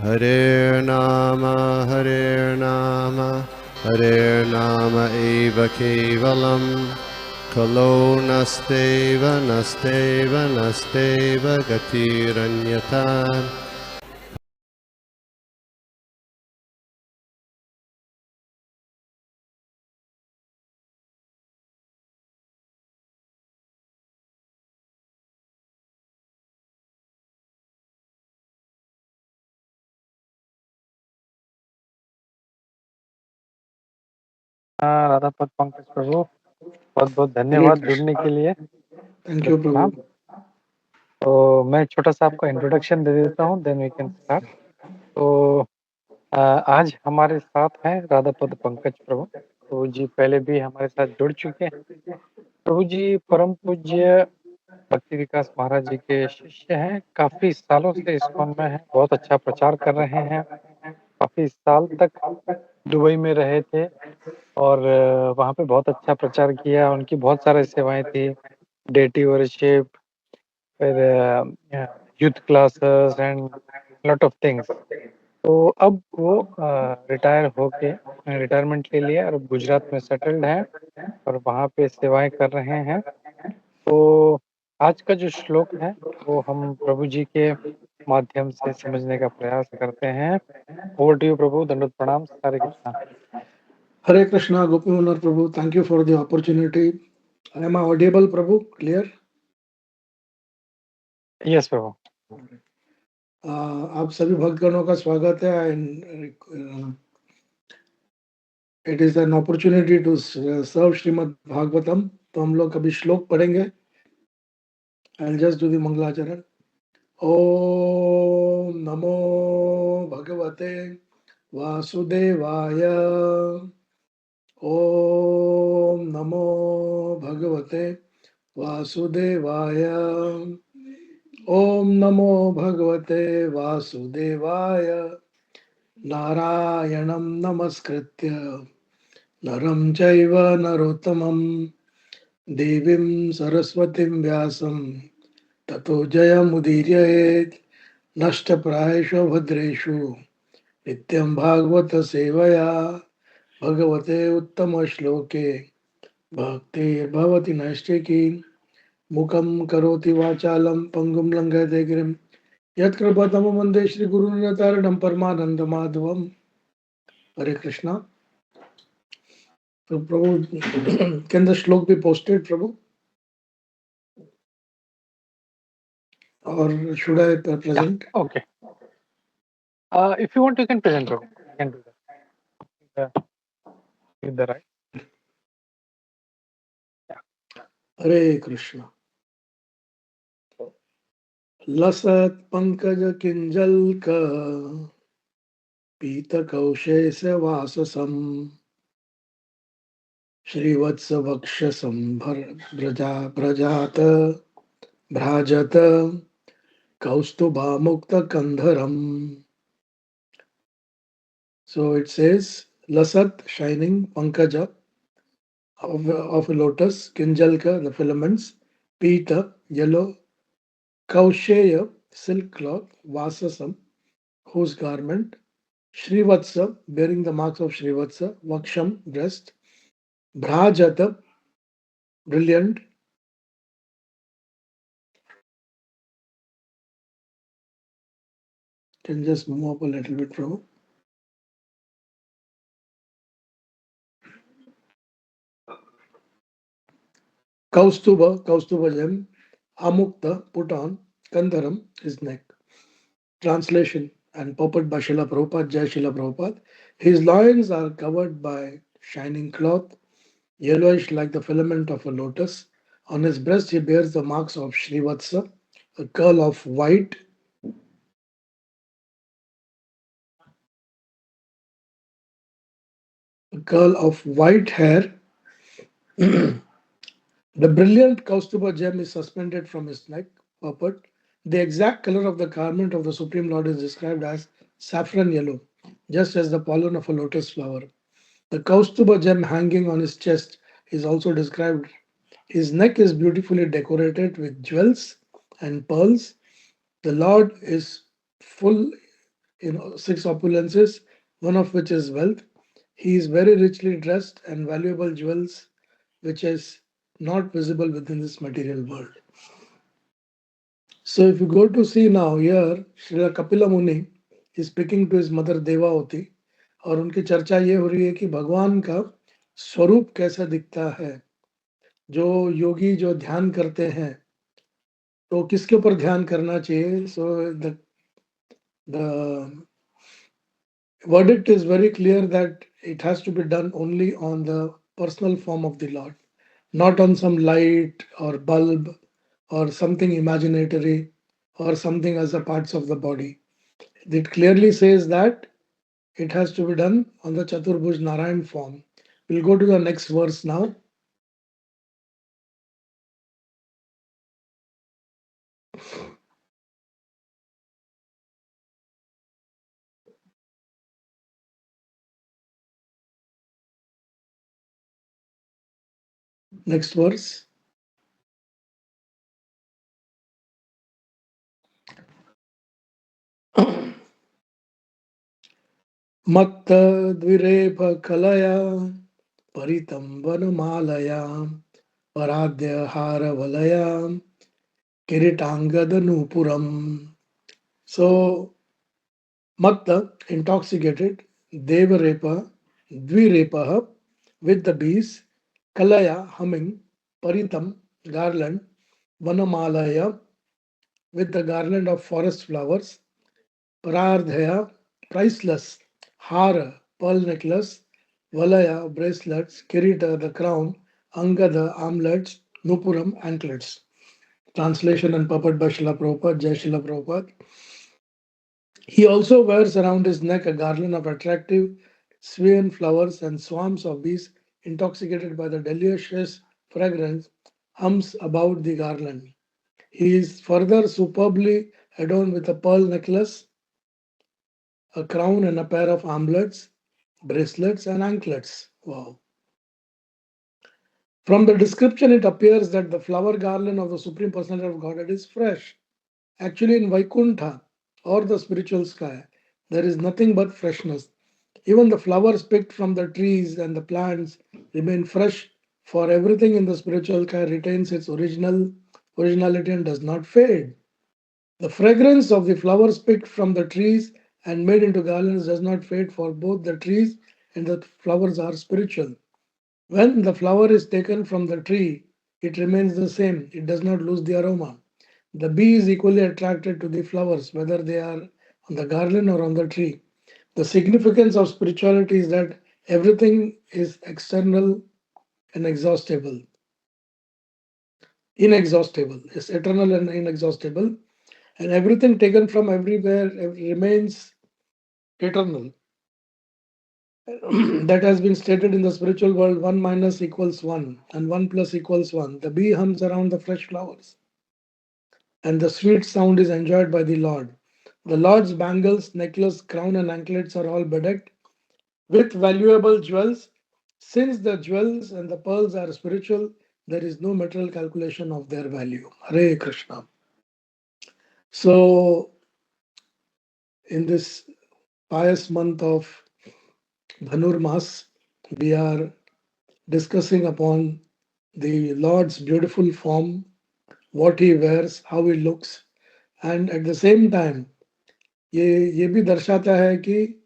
Hare Nama, Hare Nama Eva Kevalam, Kalo Nasteva, Nasteva, Nasteva Gatiranyata. Radha पद पंकज प्रभु, बहुत बहुत हरे धन्यवाद कृष्ण। जुड़ने के लिए। थैंक यू प्रणाम। प्रभु। तो मैं छोटा सा आपको इंट्रोडक्शन दे देता हूँ, देन वी कैन स्टार्ट। तो आज हमारे साथ हैं राधा पद पंकज प्रभु। प्रभु जी पहले भी हमारे साथ जुड़ चुके हैं। प्रभु जी परम पूज्य भक्ति विकास महाराज जी के शिष्य हैं, काफी सालों से इस्कॉन में हैं, बहुत अच्छा प्रचार कर रहे हैं। काफी साल तक दुबई में रहे थे और वहाँ पे बहुत अच्छा प्रचार किया। उनकी बहुत सारी सेवाएं थी, डेटी वर्शिप, फिर youth classes and lot of things. तो अब वो रिटायर होके रिटायरमेंट ले लिया और गुजरात में सेटल्ड हैं और वहाँ पे सेवाएं कर रहे हैं। तो आज का जो श्लोक है वो हम प्रभु जी के माध्यम से समझने का प्रयास करते हैं। ओवर टू यू प्रभु, दंडवत प्रणाम, सारे कृष्णा। हरे कृष्णा गोपी वल्लभ प्रभु, thank you for the opportunity. Am I audible प्रभु? क्लियर? यस प्रभु। आप सभी भक्तगणों का स्वागत है। And it is an opportunity to serve Srimad Bhagavatam. तो हम लोग अभी श्लोक पढ़ेंगे। आई जस्ट डू द मंगलाचरण। ओम नमो भगवते वासुदेवाय। ओम नमो भगवते वासुदेवाय। ओम नमो भगवते वासुदेवाय। नारायणं नमस्कृत्य नरं चैव नरोत्तमं देवीं सरस्वतीं व्यासं ततो जयमुदीरयेत्। नष्टप्रायेषु भद्रेषु नित्यं भागवत सेवया भगवते उत्तमश्लोके भक्तिर्भवति नैष्ठिकी। मुखं करोति वाचालं पङ्गुं लङ्घयते गिरिं यत्कृपातमं वन्दे श्रीगुरुनितारणं परमानन्दमाधवम्। हरे कृष्णा। तो प्रभु can the shloka be posted प्रभु? Or should I present? Okay, if you want you can present प्रभु, you can do that with the right. Hare Krishna. लसत पंकज किंजल का पीत कौशेष वाससम श्रीवत्स वक्ष संभर प्रजात भ्राजत कौस्तुभा मुक्त कंधरम. So it says lasat, shining, pankaja of a lotus, kinjalka, the filaments, pita, yellow, kausheya, silk cloth, vasasam, whose garment, Shrivatsa, bearing the marks of Shrivatsa, Vaksham, breast, Bhrajata, brilliant, can just move up a little bit, Prabhu. Kaustuba gem, Amukta, put on, Kandharam, his neck. Translation and purport by Srila Prabhupada, Jai Srila Prabhupada. His loins are covered by shining cloth, yellowish like the filament of a lotus. On his breast he bears the marks of Srivatsa, a curl of white hair. The brilliant Kaustuba gem is suspended from his neck. Purport. The exact color of the garment of the Supreme Lord is described as saffron yellow, just as the pollen of a lotus flower. The Kaustuba gem hanging on his chest is also described. His neck is beautifully decorated with jewels and pearls. The Lord is full six opulences, one of which is wealth. He is very richly dressed and valuable jewels, which is not visible within this material world. So if you go to see now here, Srila Kapila Muni is speaking to his mother Devavati, और उनकी चर्चा ये हो रही है कि भगवान का स्वरूप कैसा दिखता है. जो योगी जो ध्यान करते हैं तो किसके ऊपर ध्यान करना चाहिए. So the verdict is very clear that it has to be done only on the personal form of the Lord, not on some light or bulb or something imaginatory or something as a parts of the body. It clearly says that it has to be done on the Chaturbhuj Narayan form. We'll go to the next verse now. Next verse. Matta Dvirepa Kalaya Paritam Vanamalaya Paradya Hara Valaya Kiritangadanuppuram. So, Matta, intoxicated, Devarepa, Dvirepaha, with the bees, Kalaya, humming, Paritam, garland, Vanamalaya, with the garland of forest flowers, Parardhaya, priceless, Hara, pearl necklace, Valaya, bracelets, Kirita, the crown, Angada, armlets, Nupuram, anklets. Translation and puppet by Srila Prabhupada, Jai Srila Prabhupada. He also wears around his neck a garland of attractive swain flowers, and swarms of bees, intoxicated by the delicious fragrance, hums about the garland. He is further superbly adorned with a pearl necklace, a crown, and a pair of armlets, bracelets, and anklets. Wow. From the description, it appears that the flower garland of the Supreme Personality of Godhead is fresh. Actually, in Vaikuntha or the spiritual sky, there is nothing but freshness. Even the flowers picked from the trees and the plants remain fresh, for everything in the spiritual sky retains its originality and does not fade. The fragrance of the flowers picked from the trees and made into garlands does not fade, for both the trees and the flowers are spiritual. When the flower is taken from the tree, it remains the same, it does not lose the aroma. The bee is equally attracted to the flowers, whether they are on the garland or on the tree. The significance of spirituality is that everything is external and inexhaustible, is eternal and inexhaustible, and everything taken from everywhere remains eternal. That has been stated in the spiritual world: 1 minus equals 1 and 1 plus equals 1. The bee hums around the fresh flowers, and the sweet sound is enjoyed by the Lord. The Lord's bangles, necklace, crown, and anklets are all bedecked with valuable jewels. Since the jewels and the pearls are spiritual, there is no material calculation of their value. Hare Krishna. So, in this pious month of Dhanurmas, we are discussing upon the Lord's beautiful form, what he wears, how he looks, and at the same time, ये भी दर्शाता है कि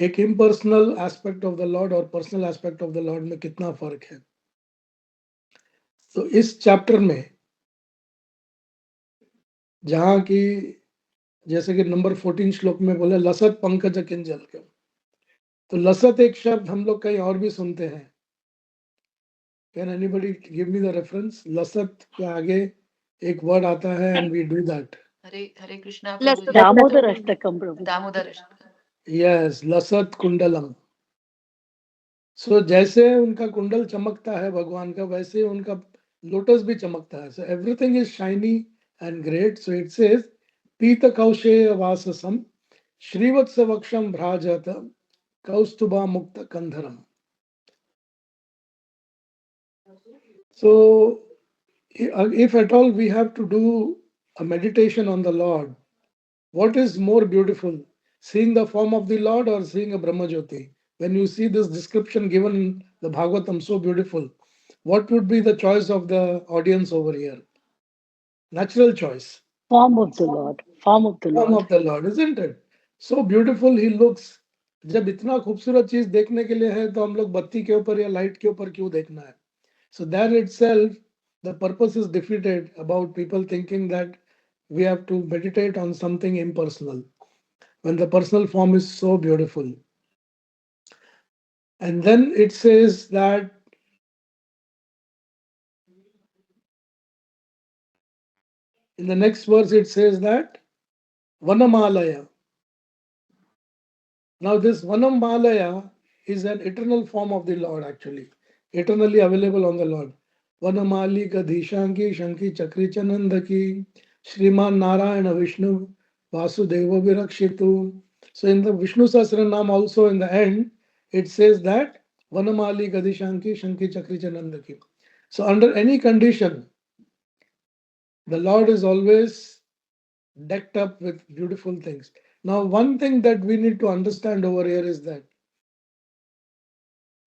एक impersonal aspect of the Lord और personal aspect of the Lord में कितना फर्क है. तो इस चैप्टर में जहाँ की जैसे कि नंबर 14 श्लोक में बोले लसत पंकज किंजल के, तो लसत एक शब्द हम लोग कहीं और भी सुनते हैं. Can anybody give me the reference? लसत के आगे एक वर्ड आता है and we do that. Hare Hare Krishna Damodar Ashtakam प्रभु. दामोदर अष्टकम. यस, लसत कुंडलम. सो जैसे उनका कुंडल चमकता है भगवान का, वैसे उनका लोटस भी चमकता है. So everything is shiny and great. So it says पीत कौशेय वाससम श्रीवत्स वक्षम भ्राजत कौस्तुभा मुक्त कंधरम. So if at all we have to do a meditation on the Lord, what is more beautiful seeing the form of the Lord or seeing a Brahmajyoti? When you see this description given in the Bhagavatam, so beautiful, what would be the choice of the audience over here? Natural choice. Form of the Lord. Form of the Form Lord. of the Lord, isn't it? So beautiful he looks. जब इतना खूबसूरत चीज देखने के लिए है तो हम लोग बत्ती के ऊपर या लाइट के ऊपर क्यों देखना है? So that itself, the purpose is defeated about people thinking that we have to meditate on something impersonal when the personal form is so beautiful. And then it says that in the next verse, it says that Vanamalaya. Now, this Vanamalaya is an eternal form of the Lord, actually, eternally available on the Lord. Vanamali Kadhishanki Shanki Chakri Chanandaki Sriman Narayana Vishnu Vasudeva Virakshitu. So, in the Vishnu Sahasranam, also in the end, it says that Vanamali Kadhishanki Shanki Chakri Chanandaki. So, under any condition, the Lord is always decked up with beautiful things. Now, one thing that we need to understand over here is that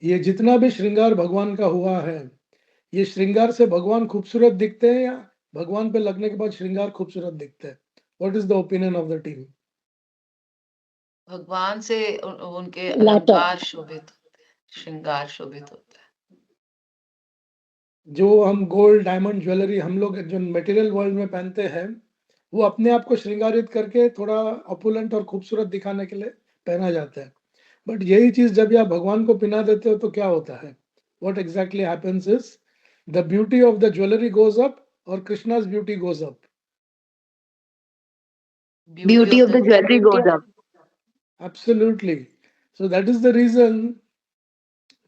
ये जितना भी श्रृंगार भगवान का हुआ है, ये श्रृंगार से भगवान खूबसूरत दिखते हैं या भगवान पे लगने के बाद श्रृंगार खूबसूरत दिखते हैं? What is the opinion of the team? भगवान से उनके लाटा। अलंकार शोभित होते हैं, श्रृंगार शोभित होता है। जो हम गोल्ड डायमंड ज्वेलरी हम लोग जो मटेरियल वर्ल्ड में पहनते हैं, वो अपने आप को श्रृंगारित करके थोड़ा ऑपुलेंट और खूबसूरत दिखाने के लिए पहना जाता है. बट यही चीज जब आप भगवान को पहना देते हो तो क्या होता है? What exactly happens is the beauty of the jewelry goes up or Krishna's beauty goes up. Beauty of the jewelry goes up. Absolutely. So that is the reason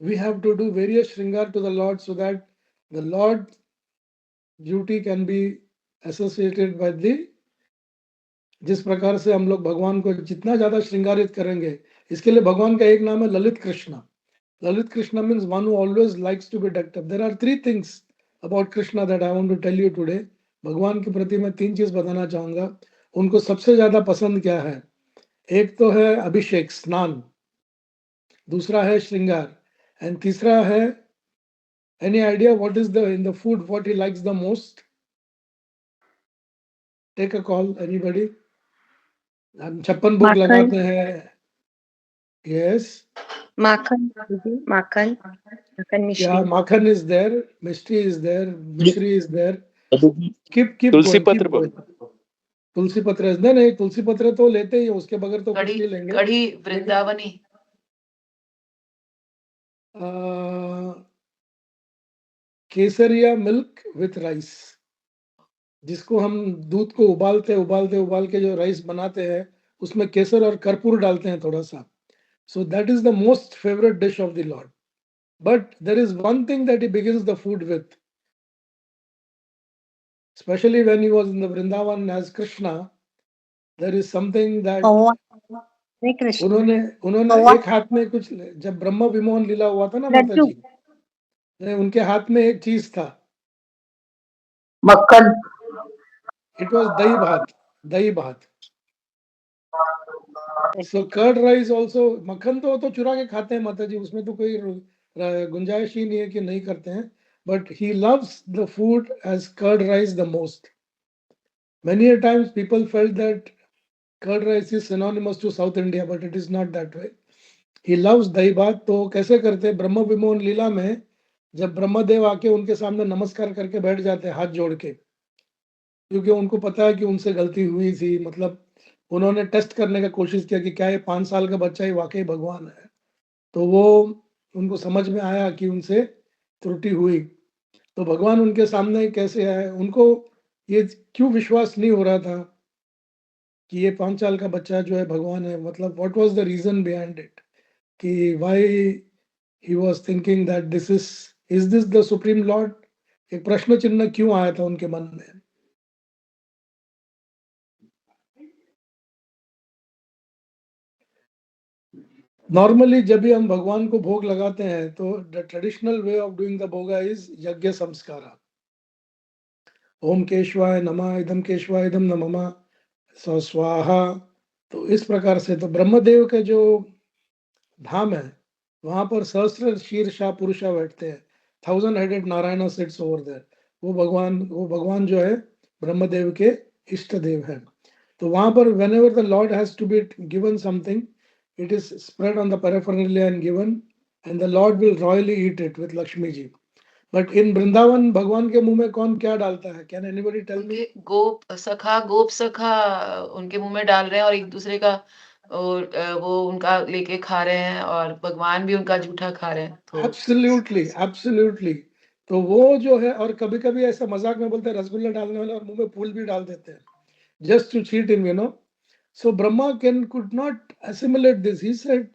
we have to do various shringar to the Lord so that the Lord beauty can be associated with the जिस प्रकार से हम लोग भगवान को जितना ज्यादा श्रृंगारित करेंगे, इसके लिए भगवान का एक नाम है Lalit Krishna. Lalit Krishna means one who always likes to be decked up. There are three things about Krishna that I want to tell you today. भगवान के प्रति मैं तीन चीज बताना चाहूंगा. उनको सबसे ज्यादा पसंद क्या है? एक तो है अभिषेक स्नान, दूसरा है श्रृंगार, एंड तीसरा है any idea what is the in the food what he likes the most? Take a call, anybody? हम 56 भोग लगाते हैं. Yes. माखन माखन मिश्री. Yeah, makhan is there, mystery is there, mishri is there. Keep Tulsi going, पत्र keep going. तुलसी पत्र नहीं, तुलसी पत्र तो लेते ही, उसके बगैर तो कुछ कड़ी नहीं लेंगे. कड़ी वृंदावनी केसरिया मिल्क विथ राइस, जिसको हम दूध को उबाल के जो राइस बनाते हैं उसमें केसर और कर्पूर डालते हैं थोड़ा सा. So that is the most favorite dish of the Lord. But there is one thing that he begins the food with, especially when he was in the Vrindavan as Krishna. There is something that उन्होंने एक हाथ में कुछ, जब ब्रह्म विमोहन लीला हुआ था ना माता जी, उनके हाथ में एक चीज था, मक्खन. इट वॉज दही भात. सो कर्ड राइस ऑल्सो. मक्खन तो चुरा के खाते हैं माता जी, उसमें तो कोई गुंजाइश ही नहीं है कि नहीं करते हैं. But he loves the food as curd rice the most. Many a times people felt that curd rice is synonymous to South India, but it is not that way. He loves dahi bhat. तो कैसे करते? ब्रह्म विमोहन लीला में जब ब्रह्मदेव आके उनके सामने नमस्कार करके बैठ जाते हैं हाथ जोड़ के, क्योंकि उनको पता है कि उनसे गलती हुई थी. मतलब उन्होंने टेस्ट करने का कोशिश किया कि क्या ये 5 साल का बच्चा ही वाकई भगवान है. तो वो उनको समझ में आया कि उनसे त्रुटि हुई. तो भगवान उनके सामने कैसे आए? उनको ये क्यों विश्वास नहीं हो रहा था कि ये 5 साल का बच्चा जो है भगवान है? मतलब what was the reason behind it, कि why he was thinking that this is this the supreme Lord? एक प्रश्न चिन्ह क्यों आया था उनके मन में? नॉर्मली जब भी हम भगवान को भोग लगाते हैं तो the traditional way of doing the भोगा इज यज्ञ संस्कारा. ओम केशवाय नमः, इदम केशवाय इदम नमः, स्वाहा, तो इस प्रकार से तो ब्रह्मदेव के जो धाम है वहां पर सहस्त्र शीर्षा पुरुषा बैठते हैं, 1000 headed Narayan sits over there. वो भगवान जो है ब्रह्मदेव के इष्ट देव है। तो वहां पर whenever the Lord has to be given something, it is spread on the paraphernalia and given, and the lord will royally eat it with Lakshmi ji. But in Vrindavan भगवान के मुंह में कौन क्या डालता है? Can anybody tell me? उनके गोप सखा उनके मुंह में डाल रहे हैं और एक दूसरे का और वो उनका लेके खा रहे हैं और भगवान भी उनका जूठा खा रहे हैं। तो एब्सोल्युटली एब्सोल्युटली। तो वो जो है, और कभी कभी ऐसा मजाक में बोलते हैं रसगुल्ला डालने वाले और मुंह में फूल भी डाल देते हैं, just to cheat him, you know. So Brahma could not assimilate this. He said,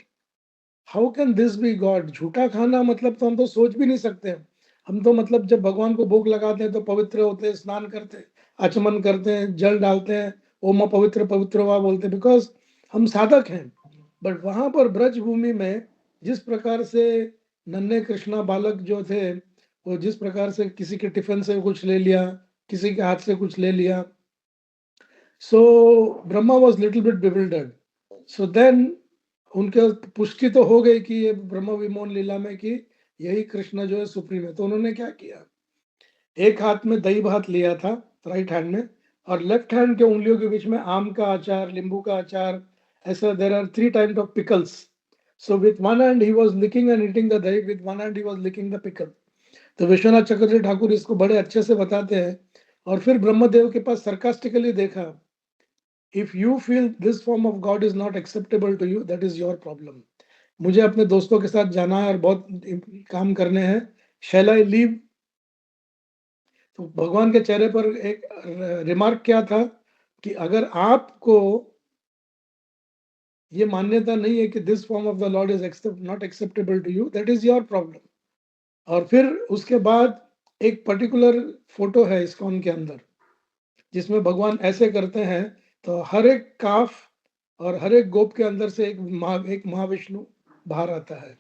how can this be God? झूठा खाना मतलब तो हम तो सोच भी नहीं सकते हैं। हम तो मतलब जब भगवान को भोग लगाते हैं तो पवित्र होते हैं, स्नान करते हैं, आचमन करते हैं, जल डालते हैं, ओम पवित्र पवित्र हुआ बोलते हैं, बिकॉज हम साधक हैं। बट वहां पर ब्रज भूमि में जिस प्रकार से नन्हे कृष्णा बालक जो थे, वो जिस प्रकार से किसी के टिफिन से कुछ ले लिया, किसी के हाथ से कुछ ले लिया, so Brahma was little bit bewildered. So then उनके पुष्टि तो हो गई कि ये ब्रह्म विमोहन लीला में कि यही कृष्ण जो है सुप्रीम है। तो उन्होंने क्या किया, एक हाथ में दही भात लिया था राइट हैंड में, और लेफ्ट हैंड के उंगलियों के बीच में आम का अचार, नींबू का अचार, ऐसा there are 3 types of pickles. So with one hand he was licking and eating the dahi, with one hand he was licking the pickle. तो विश्वनाथ चक्रवर्ती ठाकुर इसको बड़े अच्छे से बताते हैं। और फिर ब्रह्मदेव के पास सरकास्टिकली देखा, if you feel this form of God is not acceptable to you, that is your problem. मुझे अपने दोस्तों के साथ जाना है और बहुत काम करने हैं, shall I leave? तो भगवान के चेहरे पर एक रिमार्क क्या था कि अगर आपको ये मान्यता नहीं है कि this form of the lord is not acceptable to you, that is your problem. और फिर उसके बाद एक पर्टिकुलर फोटो है इस्कॉन के अंदर जिसमें भगवान ऐसे करते हैं, तो हर एक काफ और हर एक गोप के अंदर से एक महाविष्णु बाहर आता है।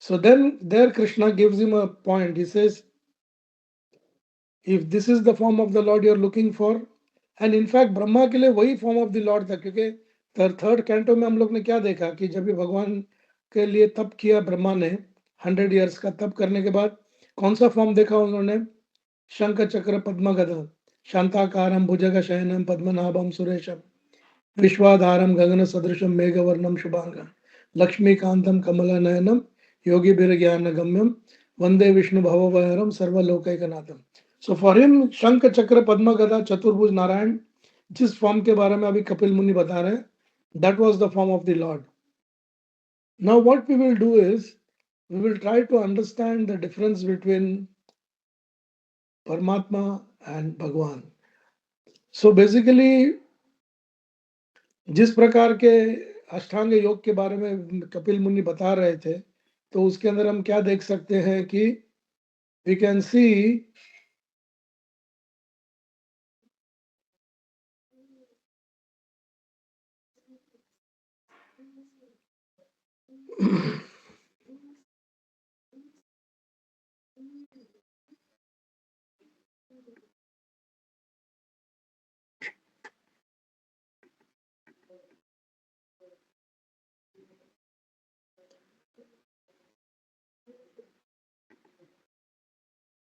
So then there Krishna gives him a point, he says if this is the form of the lord you are looking for, and in fact Brahma के लिए वही फॉर्म ऑफ द लॉर्ड था, क्योंकि थर्ड कैंटो में हम लोग ने क्या देखा कि जब भी भगवान के लिए तप किया ब्रह्मा ने 100 ईयर्स का तप करने के बाद कौन सा फॉर्म देखा उन्होंने? शंख चक्र पद्म गदा शांताकारं भुजगशयनं पद्मनाभं सुरेशं विश्वाधारं गगन सदृशं मेघवर्णं शुभांगं लक्ष्मीकांतं कमलनयनं योगिभिर्ज्ञानगम्यं वंदे विष्णु भवभयहरं सर्वलोकैकनाथं। सो फॉर हिम शंख चक्र पद्म गदा चतुर्भुज नारायण, जिस फॉर्म के बारे में अभी कपिल मुनि बता रहे हैं, that was the form of the Lord. Now what we will do is we will try to understand the difference between Paramatma and Bhagwan. So basically, जिस प्रकार के अष्टांग योग के बारे में कपिल मुनि बता रहे थे, तो उसके अंदर हम क्या देख सकते हैं कि we can see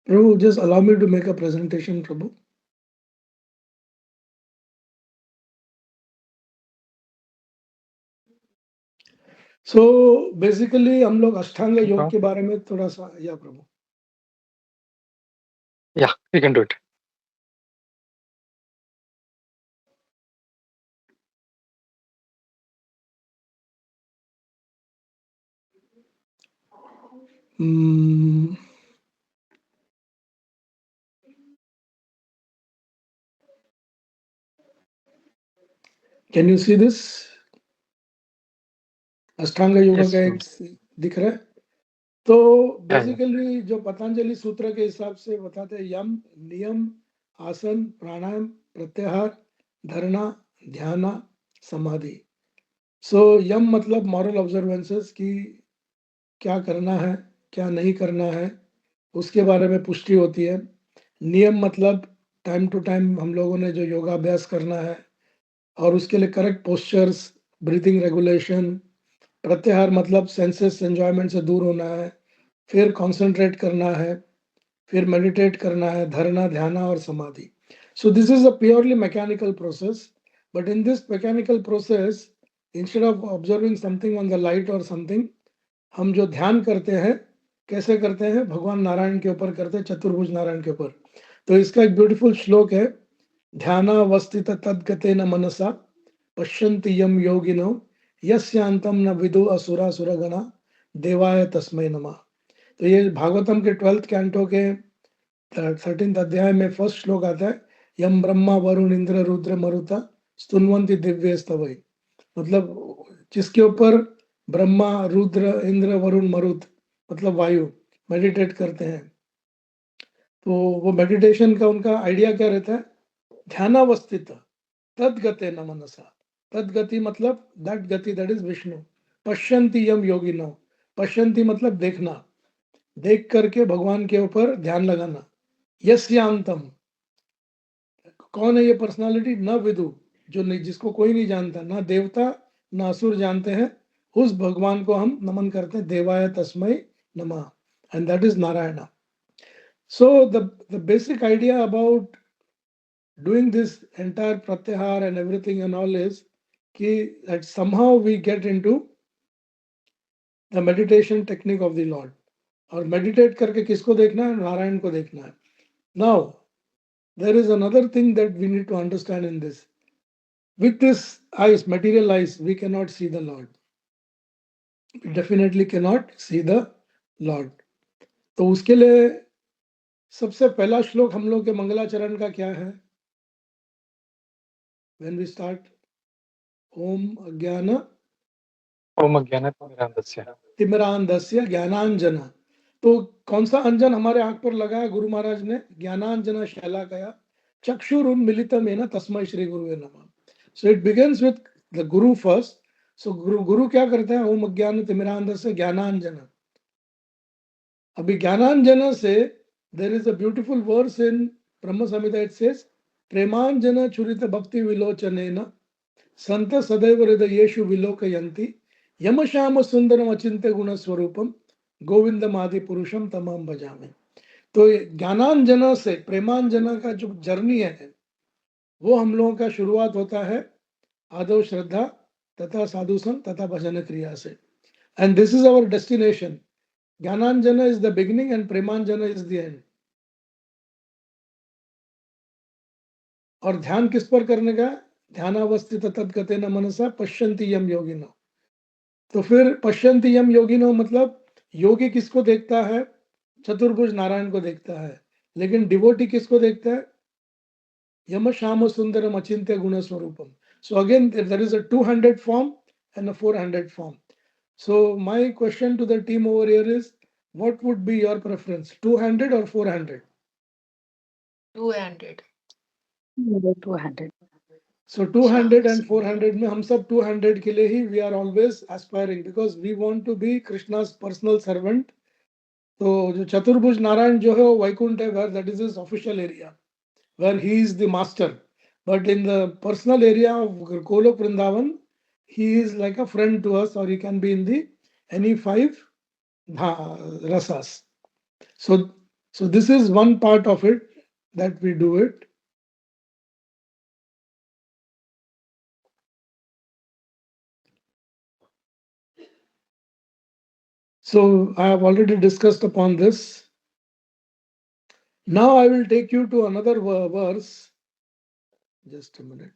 Prabhu, just allow me to make a presentation, Prabhu. So basically हम लोग अष्टांग योग के बारे में थोड़ा सा, या प्रभु? Yeah, you can do it. Can you see this? अष्टांग योग Yes, का एक दिख रहा है। तो बेसिकली जो पतंजलि सूत्र के हिसाब से बताते हैं, यम नियम आसन प्राणायाम प्रत्याहार धारणा ध्यान समाधि। सो यम मतलब मॉरल ऑब्जर्वेंसेस की क्या करना है क्या नहीं करना है उसके बारे में पुष्टि होती है। नियम मतलब टाइम टू टाइम हम लोगों ने जो योगाभ्यास करना है, और उसके लिए करेक्ट पोस्चर्स, ब्रीथिंग रेगुलेशन, प्रत्याहार मतलब सेंसेस एंजॉयमेंट से दूर होना है, फिर कॉन्सेंट्रेट करना है, फिर मेडिटेट करना है, धरना, ध्यान और समाधि. So this is a purely mechanical process, but in this mechanical process, instead of observing something on the light or something, हम जो ध्यान करते हैं कैसे करते हैं, भगवान नारायण के ऊपर करते हैं, चतुर्भुज नारायण के ऊपर. तो इसका एक ब्यूटीफुल श्लोक है, ध्यानावस्थित तद्गतेन मनसा पश्यन्ति यम योगिनो यस्यांतम न विदु असुरा सुरगणा देवाय तस्मै नमः. तो ये भागवतम के 12th कैंटो के 13th अध्याय में फर्स्ट श्लोक आता है, यम ब्रह्मा वरुण इंद्र रुद्र मरुता स्तुन्वन्ति दिव्य स्तवै. मतलब जिसके ऊपर ब्रह्मा, रुद्र, इंद्र, वरुण, मरुत मतलब वायु मेडिटेट करते हैं. तो वो मेडिटेशन का उनका आइडिया क्या रहता है, ध्यानावस्थित तद्गते न मनसा. तद्गति मतलब दैट गति, दैट इज विष्णु. पश्यन्ति यम योगिनो, पश्यन्ति मतलब देखना, देख करके भगवान के ऊपर ध्यान लगाना. यस्यांतम, कौन है ये पर्सनालिटी, न विदु, जो नहीं, जिसको कोई नहीं जानता, ना देवता ना असुर जानते हैं, उस भगवान को हम नमन करते हैं, देवाय तस्मै नमः, and that is Narayan. So the basic idea about doing this entire pratyahar and everything and all is that somehow we get into the meditation technique of the Lord. और meditate करके किसको देखना है, नारायण को देखना है. Now there is another thing that we need to understand in this. With this eyes, material eyes, we cannot see the Lord. We definitely cannot see the Lord. तो उसके लिए सबसे पहला श्लोक हम लोग के मंगलाचरण का क्या है, when we start, ओम अज्ञान तिमिरांधस्य ज्ञानांजन. तो कौन सा अंजन हमारे आंख पर लगाया गुरु महाराज ने, ज्ञानांजन शैलाकया चक्षुरुन्मीलितमेन तस्मै श्री गुरुवे नमः. So it begins with the Guru first. सो गुरु क्या करते हैं, ओम अज्ञान तिमिरांधस्य ज्ञानांजन. अभी ज्ञानांजन से there is a beautiful verse in Brahma Samhita. It says प्रेमांजन चुरित भक्ति विलोचनेन संत सदैव हृदयेषु विलोकयन्ति यम श्याम सुंदरम अचिंत्य गुण स्वरूपम गोविंदम आदि पुरुषम तमाम भजामि. तो ज्ञानांजना से प्रेमांजना का जो जर्नी है वो हम लोगों का शुरुआत होता है आदौ श्रद्धा तथा साधु संग तथा भजन क्रिया से. And this is our destination. ज्ञानांजना इज द बिगिनिंग एंड प्रेमांजना इज द एंड. और ध्यान किस पर करने का, ध्यानावस्थित तद्गतेन मनसा पश्यन्ति यम योगिनो. तो फिर पश्यन्ति यम योगिनो मतलब योगी किसको देखता है, चतुर्भुज नारायण को देखता है. लेकिन डिवोटी किसको देखता है, यम श्याम सुंदरम अचिंत्य गुण स्वरूपम. So again there is a 200 form and a 400 form. So my question to the team over here is, what would be your preference, 200 or 400? 200. 200. So 200 and 400 में हम सब 200 के लिए ही we are always aspiring, because we want to be Krishna's personal servant. तो जो चतुर्भुज नारायण जो है वो वैकुंठ है, where that is his official area, where he is the master. But in the personal area of Golok Vrindavan, he is like a friend to us, or he can be in the any 5 rasas. So this is one part of it that we do it. So I have already discussed upon this. Now I will take you to another verse. Just a minute.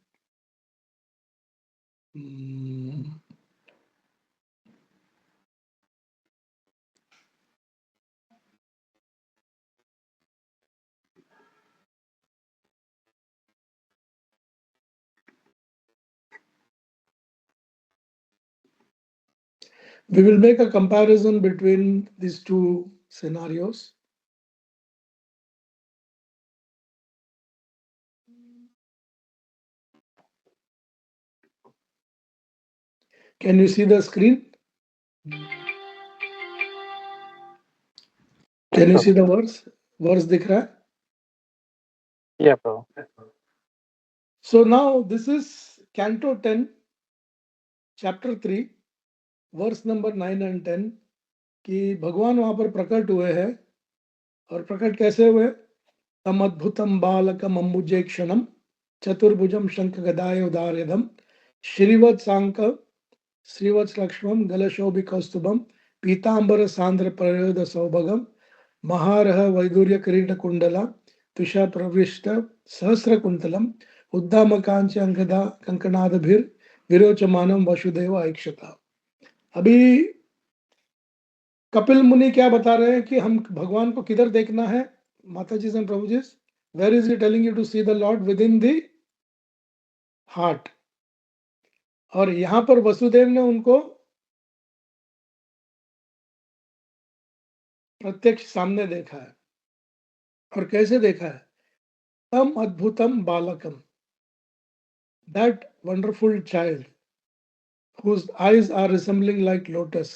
We will make a comparison between these two scenarios. Can you see the screen? Can you see the verse? Verse दिख रहा है? Yeah, bro. So now this is Canto 10, Chapter 3, Verse number 9 and 10 कि भगवान वहां पर प्रकट हुए हैं। और प्रकट कैसे हुए? तम अद्भुतम बालकम अम्बुजे क्षणम चतुर्भुजम शंख गदाय उदार्यधम श्रीवत् सांक श्रीवत्स लक्ष्मम गलशोभि कौस्तुभम पीतांबर सांद्र प्रयोद सौभगम महारह वैदूर्य किरीट कुंडला तुषा प्रविष्ट सहस्र कुंतलम उद्दाम कांच अंगदा कंकणादभिर विरोचमानम वसुदेव ऐक्षता। अभी कपिल मुनि क्या बता रहे हैं कि हम भगवान को किधर देखना है? माता जी एंड प्रभु जी, where is he telling you to see the Lord within the heart. और यहां पर वसुदेव ने उनको प्रत्यक्ष सामने देखा है। और कैसे देखा है? तम अद्भुतम बालकम, that wonderful child whose eyes are resembling like lotus।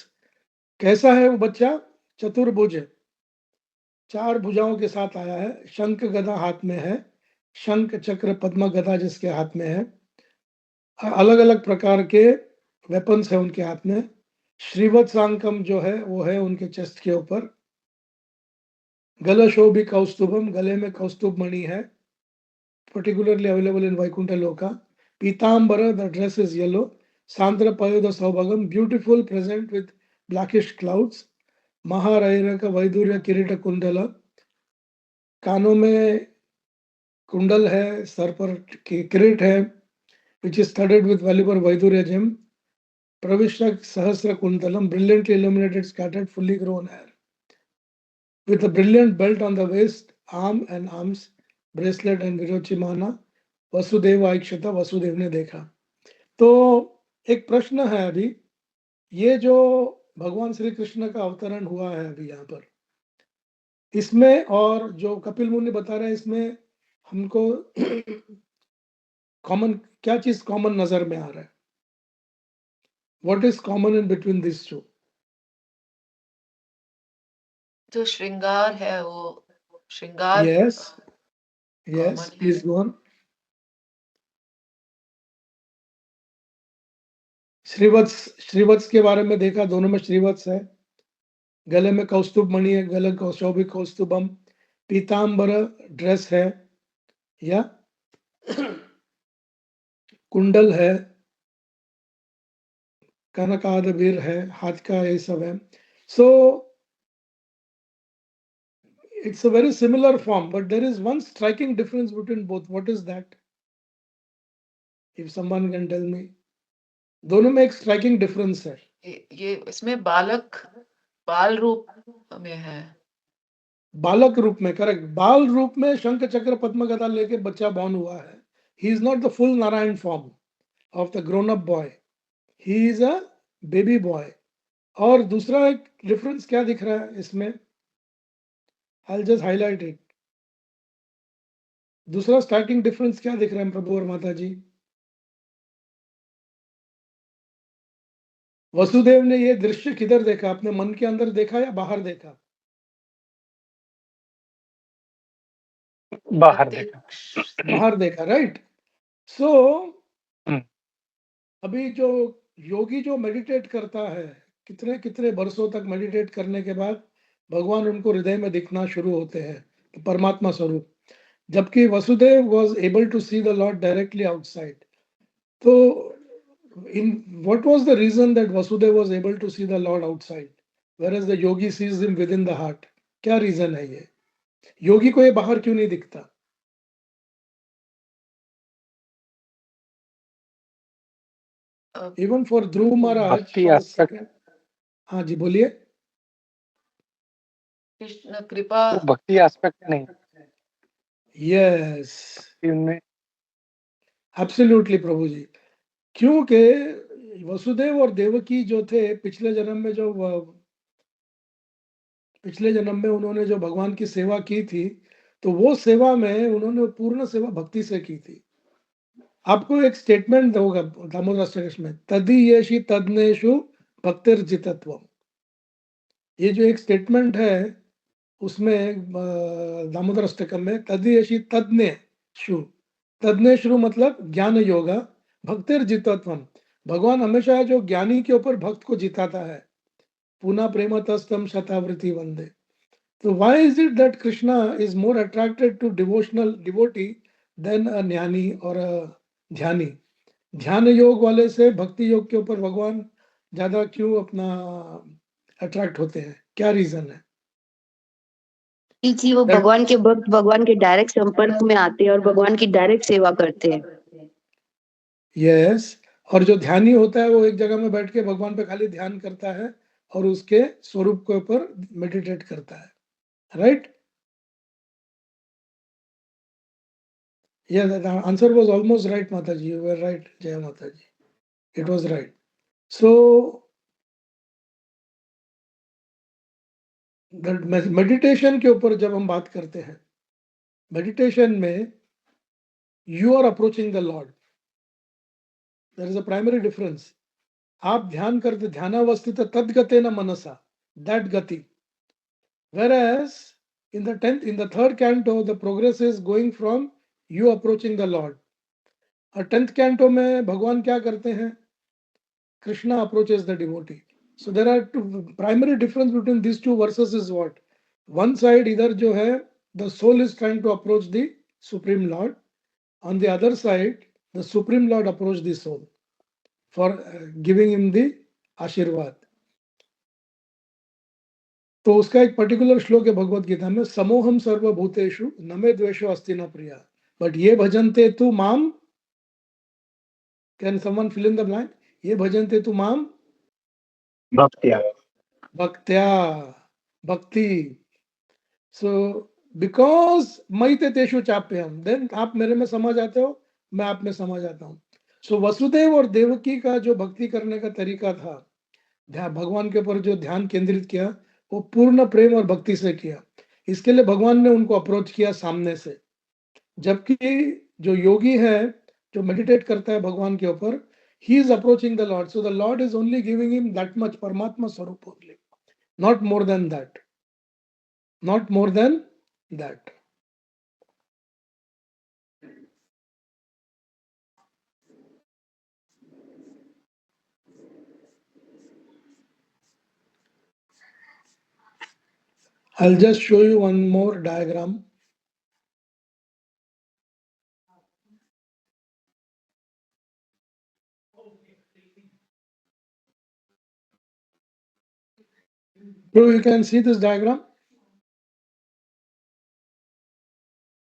कैसा है वो बच्चा? चतुर्भुज, चार भुजाओं के साथ आया है। शंख गदा हाथ में है, शंख चक्र पद्म गदा जिसके हाथ में है, अलग अलग प्रकार के वेपन्स है उनके हाथ में। श्रीवत्सांकम जो है वो है उनके चेस्ट के ऊपर। गलशोभि कौस्तुभम, गले में कौस्तुभ मणि है, particularly available in Vaikuntha loka. पीतांबर, द ड्रेस इज येलो। सांद्र पयोद सौभगम, beautiful present with blackish clouds. महारैरक वैदूर्य किरीट कुंडल, कानों में कुंडल है, सर पर किरीट है, which is studded with valuable Vaidurya gem. Pravishak Sahasra Kuntalam, brilliantly illuminated, scattered, fully grown hair. With a brilliant belt on the waist, arm and arms, bracelet and virochimana, Vasudev ऐक्षता, Vasudev ने देखा। तो एक प्रश्न है अभी, ये जो भगवान श्री कृष्ण का अवतरण हुआ है अभी यहाँ पर, इसमें और जो कपिल मुनि बता रहे हैं इसमें हमको कॉमन क्या चीज कॉमन नजर में आ रहा है? What is common in between these two? जो श्रृंगार है वो श्रृंगार Yes, common है। please go on. श्रीवत्स के बारे में देखा, दोनों में श्रीवत्स है। गले में कौस्तुभ मणि है, गले कौशोभिक कौस्तुभम। पीतांबर ड्रेस है या कुंडल है, कनकादवीर है, हाथ का ये सब है। So it's a very similar form, but there is one striking difference between both. What is that? If someone can tell me. दोनों में एक स्ट्राइकिंग डिफरेंस है। ये इसमें बालक बाल रूप में है। बालक रूप में, करेक्ट। बाल रूप में शंख चक्र पद्म गदा लेके बच्चा बॉर्न हुआ है। ही is not the full Narayan form of the grown up boy, he is a baby boy. और दूसरा एक डिफरेंस क्या दिख रहा है इसमें, I will just highlight it. दूसरा स्टार्टिंग डिफरेंस क्या दिख रहा है प्रभु और माता जी? वसुदेव ने ये दृश्य किधर देखा? अपने मन के अंदर देखा या बाहर देखा? बाहर देखा। बाहर देखा, राइट। सो हम्म। अभी जो योगी जो मेडिटेट करता है, कितने कितने बरसों तक मेडिटेट करने के बाद भगवान उनको हृदय में दिखना शुरू होते हैं, परमात्मा स्वरूप। जबकि Vasudev was able to see the Lord directly outside. तो what was the reason that Vasudeva was able to see the Lord outside, whereas the yogi sees him within the heart? क्या रीजन है ये? योगी को ये बाहर क्यों नहीं दिखता? Even for Dhruv Maharaj, भक्ति एस्पेक्ट, हाँ जी बोलिए। कृष्ण कृपा वो भक्ति एस्पेक्ट नहीं यस, उनमें। एब्सोल्युटली प्रभु जी। क्योंकि वसुदेव और देवकी जो थे पिछले जन्म में उन्होंने जो भगवान की सेवा की थी, तो वो सेवा में उन्होंने पूर्ण सेवा भक्ति से की थी। आपको एक स्टेटमेंट होगा दामोदर अष्टकश में, तदीयेषि तद्नेषु भक्तिर्जितत्वम। ये जो एक स्टेटमेंट है उसमें दामोदर अष्टकम में, तदीयेषि तद्नेषु, तद्नेषु मतलब ज्ञान योगा, भक्तिर जितत्वम, भगवान हमेशा जो ज्ञानी के ऊपर भक्त को जिताता है। पुनः प्रेमतस्तम शतावृति वंदे। तो why is it that Krishna is more attracted to devotional devotee than a ज्ञानी और अ ध्यानी? ध्यान योग वाले से भक्ति योग के ऊपर भगवान ज्यादा क्यों अपना अट्रैक्ट होते हैं? क्या रीजन है? जी, वो That- भगवान के भक्त भगवान के डायरेक्ट संपर्क में आते हैं और भगवान की डायरेक्ट सेवा करते हैं। यस, और जो ध्यानी होता है वो एक जगह में बैठ के भगवान पे खाली ध्यान करता है और उसके स्वरूप के ऊपर मेडिटेट करता है, right? Yeah, the answer was almost right, Mataji. You were right, Jaya Mataji. It was right. So, meditation के ऊपर जब हम बात करते हैं, मेडिटेशन में you are approaching the lord, there is a primary difference. आप ध्यान करते, ध्यानावस्थित तद्गते न मनसा, दैट गति, whereas in the 10th, in the third canto, the progress is going from you approaching the Lord. और 10th canto में भगवान क्या करते हैं? Krishna approaches the devotee. So there are two primary difference between these two verses is what? One side इधर जो है the soul is trying to approach the Supreme Lord. On the other side, the Supreme Lord approached the soul for giving him the आशीर्वाद। तो उसका एक particular श्लोक है भगवत गीता में, समोहम सर्वभूतेषु न मे द्वेषो अस्ति न प्रिया बट ये भजन्ते तु माम, can someone fill in the blank? ये भजन्ते तु माम भक्त्या। भक्त्या, भक्ति। सो बिकॉज मई ते तेषु चाप्यहम, देन आप मेरे में समझ आते हो, मैं आप में समझ आता हूँ। सो वसुदेव और देवकी का जो भक्ति करने का तरीका था, भगवान के ऊपर जो ध्यान केंद्रित किया, वो पूर्ण प्रेम और भक्ति से किया। इसके लिए भगवान ने उनको अप्रोच किया सामने से। जबकि जो योगी है, जो मेडिटेट करता है भगवान के ऊपर, he is approaching the Lord, so the lord is only giving him that much, परमात्मा स्वरूप only, not more than that, not more than that. I'll just show you one more diagram. So you can see this diagram.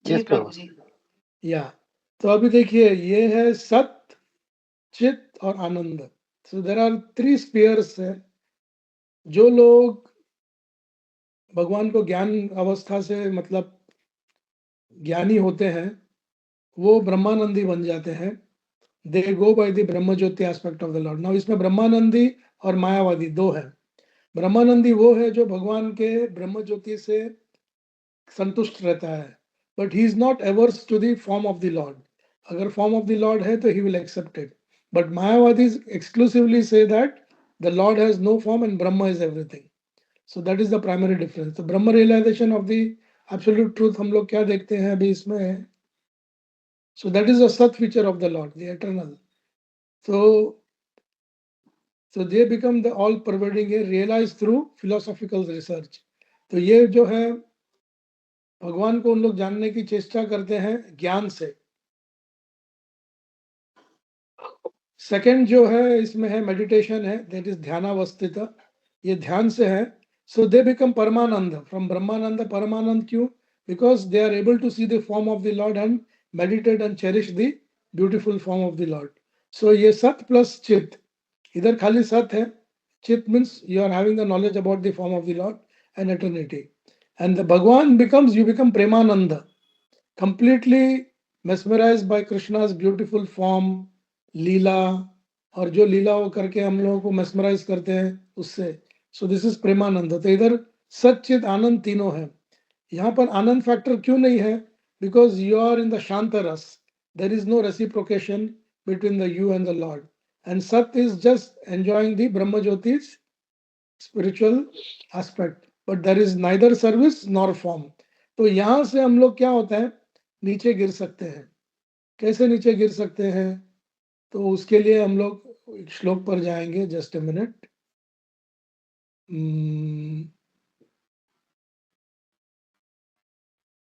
जी प्रभु जी। या तो अभी देखिए, ये है सत, चित और आनंद। सो देर आर 3 स्पीयर्स है। जो लोग भगवान को ज्ञान अवस्था से मतलब ज्ञानी होते हैं, वो ब्रह्मानंदी बन जाते हैं। दे गो by the Brahmajyoti aspect of the Lord. Now इसमें ब्रह्मानंदी और मायावादी दो है। ब्रह्मानंदी वो है जो भगवान के ब्रह्म ज्योति से संतुष्ट रहता है, but he is not averse to the form of the Lord. अगर फॉर्म ऑफ द लॉर्ड है तो he will accept it, but Mayavadi exclusively say that the Lord has no form and Brahma is everything. So that is the primary difference. तो Brahma realisation of the absolute truth हम लोग क्या देखते हैं अभी इसमें? So that is the sat feature of the Lord, the eternal. So they become the all pervading, realized through philosophical research. तो ये जो है भगवान को उन लोग जानने की चेष्टा करते हैं ज्ञान से। सेकंड जो है इसमें है मेडिटेशन है, दैट इज ध्यानावस्थित, ये ध्यान से है। So they become paramananda, from brahmananda paramananda. क्यों? Because they are able to see the form of the Lord and meditate and cherish the beautiful form of the Lord. So ये सत प्लस चित, इधर खाली सत है, chit means you are having the knowledge about the form of the Lord and eternity, and the Bhagavan becomes, you become premananda, completely mesmerized by Krishna's beautiful form, लीला, और जो लीला वो करके हम लोगों को mesmerize करते हैं उससे। So this is Premanand. तो इधर सच्चित आनंद तीनों है। यहाँ पर आनंद फैक्टर क्यों नहीं है? Because you are in the शांत रस, there is no reciprocation between the you and the Lord, and Sat is just enjoying the Brahma Jyoti's spiritual aspect, but there is neither service nor form. तो यहां से हम लोग क्या होता है, नीचे गिर सकते हैं। कैसे नीचे गिर सकते हैं? तो उसके लिए हम लोग एक श्लोक पर जाएंगे. Just a minute.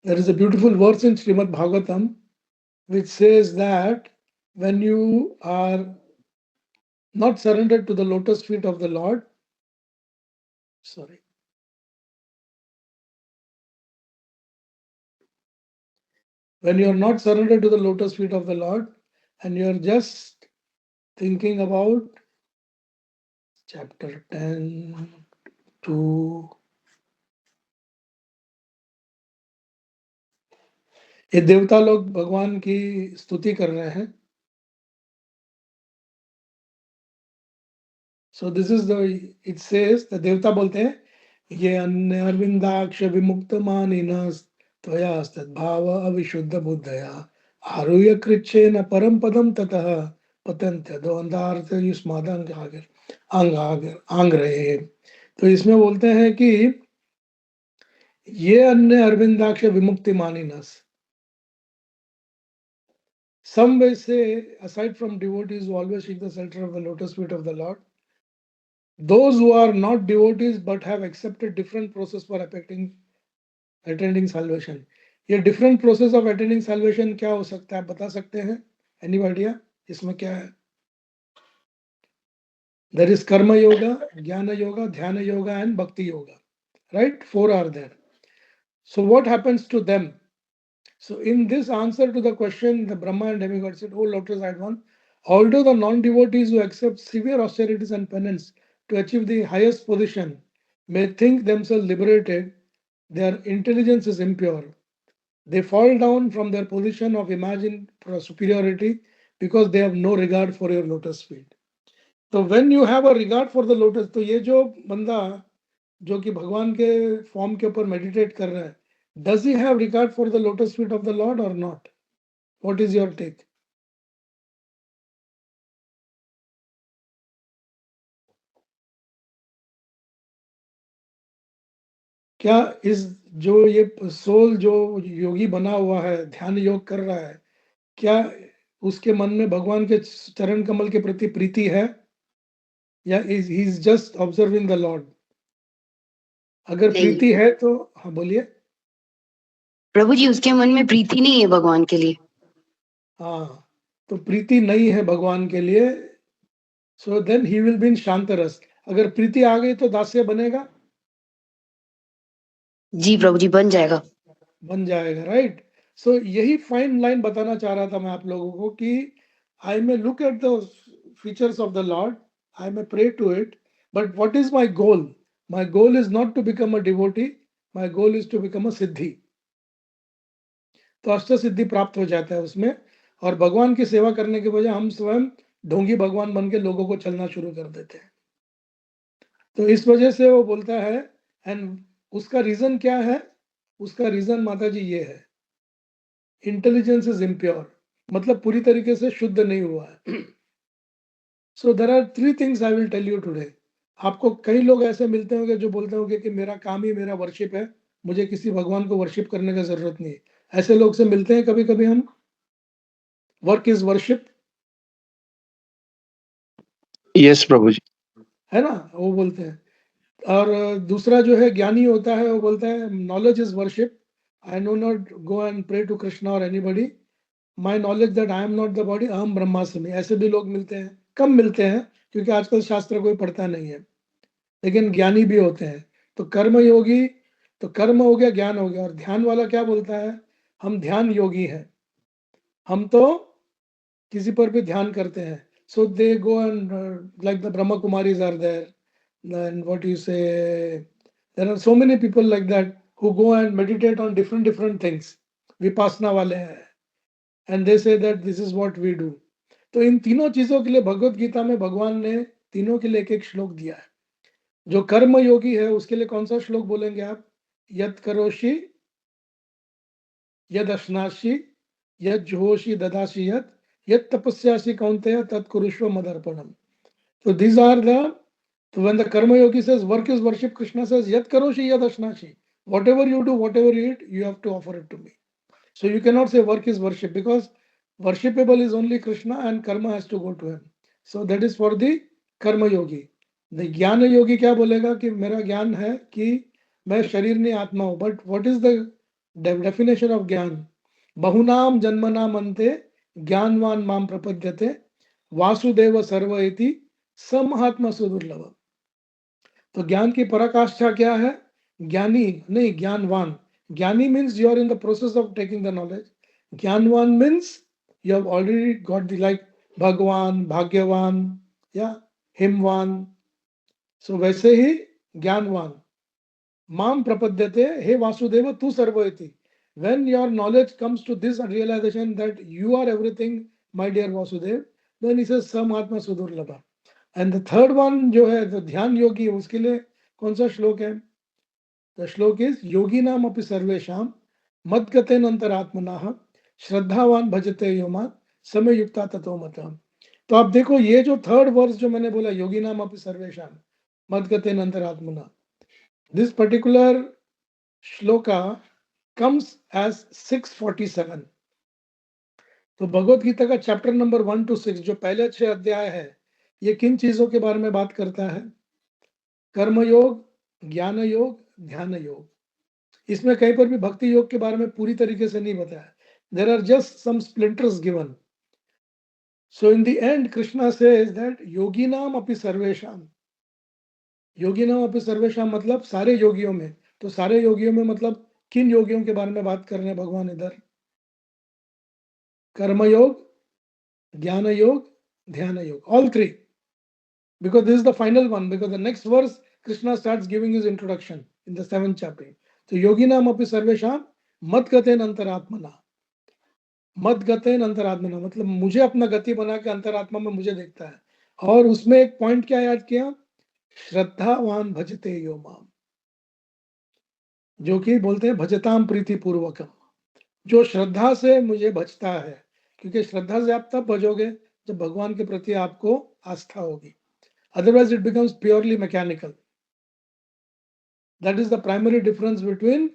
There is a beautiful verse in Srimad Bhagavatam which says that when you are not surrendered to the lotus feet of the Lord, when you are not surrendered to the lotus feet of the Lord and you are just thinking about chapter 10 to ये देवता लोग भगवान की स्तुति कर रहे हैं. So this is the, it says, the देवता बोलते हैं ये अन्य अरविंदाक्ष विमुक्त मानिनस त्वया तद्भाव अविशुद्ध बुद्धया आरुह्य कृच्छेन परम पदम ततः पतन्त्य द्वंद्वार्थ युष्मादंग आंग रहे. तो इसमें बोलते हैं कि ये अन्य अरविंदाक्ष विमुक्ति मानिनस. Some may say, aside from devotees who always seek the shelter of the lotus feet of the Lord, those who are not devotees but have accepted different process for attaining salvation. ये different process of attaining salvation क्या हो सकता है, बता सकते हैं? Anybody? इसमें क्या है? There is karma yoga, jnana yoga, dhyana yoga and bhakti yoga. Right? 4 are there. So what happens to them? So in this answer to the question, the Brahma and demigod said, "O lotus-eyed one, although the non-devotees who accept severe austerities and penance to achieve the highest position may think themselves liberated, their intelligence is impure. They fall down from their position of imagined superiority because they have no regard for your lotus feet." So when you have a regard for the lotus, तो ये जो बंदा जो कि भगवान के form के ऊपर मेडिटेट कर रहा है, does he have regard for the lotus feet of the Lord or not? What is your take? क्या इस जो ये सोल जो योगी बना हुआ है, ध्यान योग कर रहा है, क्या उसके मन में भगवान के चरण कमल के प्रति प्रीति है या he is just observing the Lord? अगर प्रीति है तो हाँ बोलिए. प्रभु जी, उसके मन में प्रीति नहीं है भगवान के लिए. हाँ, तो प्रीति नहीं है भगवान के लिए. So then he will be in शांतरस. अगर प्रीति आ गई तो दास्य बनेगा. जी प्रभु जी, बन जाएगा. राइट. सो यही फाइन लाइन बताना चाह रहा था मैं आप लोगों को कि I may look at the features of the Lord, I may pray to it, but what is my goal? My goal is not to become a devotee, my goal is to become a siddhi. तो अष्ट सिद्धि प्राप्त हो जाता है उसमें, और भगवान की सेवा करने के बजाय हम स्वयं ढोंगी भगवान बन के लोगों को चलना शुरू कर देते हैं. तो इस वजह से वो बोलता है, एंड उसका रीजन क्या है? उसका रीजन माता जी ये है, इंटेलिजेंस इज इम्प्योर, मतलब पूरी तरीके से शुद्ध नहीं हुआ है. So there are 3 things I will tell you today. आपको कई लोग ऐसे मिलते होंगे जो बोलते होंगे कि मेरा काम ही मेरा वर्शिप है, मुझे किसी भगवान को वर्शिप करने की जरूरत नहीं. ऐसे लोग से मिलते हैं कभी कभी हम. Work is worship. यस प्रभु जी. है ना, वो बोलते हैं. और दूसरा जो है ज्ञानी होता है, वो बोलता है knowledge is worship. I do not go and pray to Krishna or anybody. My knowledge that I am not the body, aham brahmasmi. ऐसे भी लोग मिलते हैं, कम मिलते हैं क्योंकि आजकल शास्त्र कोई पढ़ता नहीं है, लेकिन ज्ञानी भी होते हैं. तो कर्म योगी, तो कर्म हो गया, ज्ञान हो गया. और ध्यान वाला क्या बोलता है? हम ध्यान योगी हैं, हम तो किसी पर भी ध्यान करते हैं. So they go and like the Brahma Kumaris are there, and what you say, there are so many people like that who go and meditate on different things. Vipassana वाले हैं, and they say that this is what we do. तो इन तीनों चीजों के लिए भगवत गीता में भगवान ने तीनों के लिए एक एक श्लोक दिया है. जो कर्म योगी है उसके लिए कौन सा श्लोक बोलेंगे आप? यद करोषि यद अश्नाशी यद जुहोषि ददासी यद तपस्यासी कौन्तेय तत्कुरुष्व मदर्पणम. So these are the, so when the karma yogi says work is worship, Krishna says yad karoshi yad ashnashi. Whatever you do, whatever you eat, you have to offer it to me. So you cannot say work is worship, because worshipable is only Krishna and karma has to go to him. So that is for the कर्म योगी. The ज्ञान योगी क्या बोलेगा कि मेरा ज्ञान है कि मैं शरीर नहीं आत्मा हूं. But what is the definition of ज्ञान? बहुनाम जन्मनाम अन्ते ज्ञानवान माम प्रपद्यते वासुदेव सर्व इति समहात्मा सुदुर्लभ. तो ज्ञान की पराकाष्ठा क्या है? ज्ञानी नहीं, ज्ञानवान. ज्ञानी means you are in the process of taking the knowledge. ज्ञानवान means you have already got the, like भगवान, भाग्यवान, या हिमवान. सो वैसे ही ज्ञानवान. माम प्रपद्यते, हे वासुदेव तू सर्वयति. When your knowledge comes to this realization that you are everything, my dear Vasudev, then he says समात्मा सुदुर्लभा. एंड द थर्ड वन जो है तो ध्यान योगी, उसके लिए कौन सा श्लोक है? द श्लोक इज योगी नाम अपि सर्वेशाम मद्गतेन अंतरात्मनाः श्रद्धावान भजते योमा समय युक्ता ततो मतः. तो आप देखो ये जो थर्ड वर्स जो मैंने बोला, योगी नाम अपि सर्वेशाम मद्गतेन अंतरात्मना, this particular shloka comes as 647. तो भगवत गीता का चैप्टर नंबर 1 to 6 जो पहले 6 अध्याय है, ये किन चीजों के बारे में बात करता है? कर्म योग, ज्ञान योग, ध्यान योग. इसमें कहीं पर भी भक्ति योग के बारे में पूरी तरीके से नहीं बताया. There are just some splinters given. So in the end, Krishna says that yoginam api sarvesham. योगिनाम अपि सर्वेशाम मतलब सारे योगियों में. तो सारे योगियों में मतलब किन योगियों के बारे में बात कर रहे हैं भगवान इधर? कर्म योग, ज्ञान योग, ध्यान योग, all three. Because this is the final one, because the next verse Krishna starts giving his introduction in the 7th chapter. तो योगिनाम अपि सर्वेशाम मद्गतेन अंतरात्मना. मद्गतेन अंतरात्मना मतलब मुझे अपना गति बना के अंतरात्मा में मुझे देखता है. और उसमें एक पॉइंट क्या याद किया? श्रद्धावान भजते यो माम, जो कि बोलते हैं भजताम प्रीति पूर्वकम, जो श्रद्धा से मुझे भजता है. क्योंकि श्रद्धा से आप तब भजोगे जब भगवान के प्रति आपको आस्था होगी. Otherwise it becomes purely mechanical. That is the primary difference between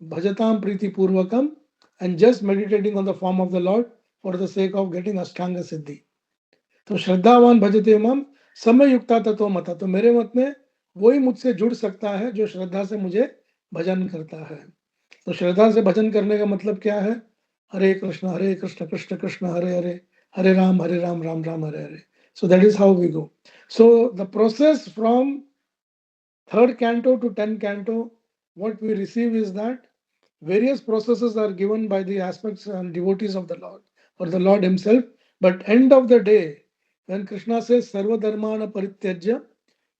भजताम प्रीति पूर्वकम and just meditating on the form of the Lord for the sake of getting ashtanga siddhi. तो श्रद्धावान भजते माम समय युक्ता तत्व मता. तो मेरे मत में वही मुझसे जुड़ सकता है जो श्रद्धा से मुझे भजन करता है. तो श्रद्धा से भजन करने का मतलब क्या है? हरे कृष्ण कृष्ण कृष्ण हरे हरे, हरे Ram Ram Ram Hare Hare. So that is how we go. So the process from 3rd canto to 10th canto, what we receive is that various processes are given by the aspects and devotees of the Lord or the Lord himself. But end of the day, when Krishna says sarva dharmana parityajya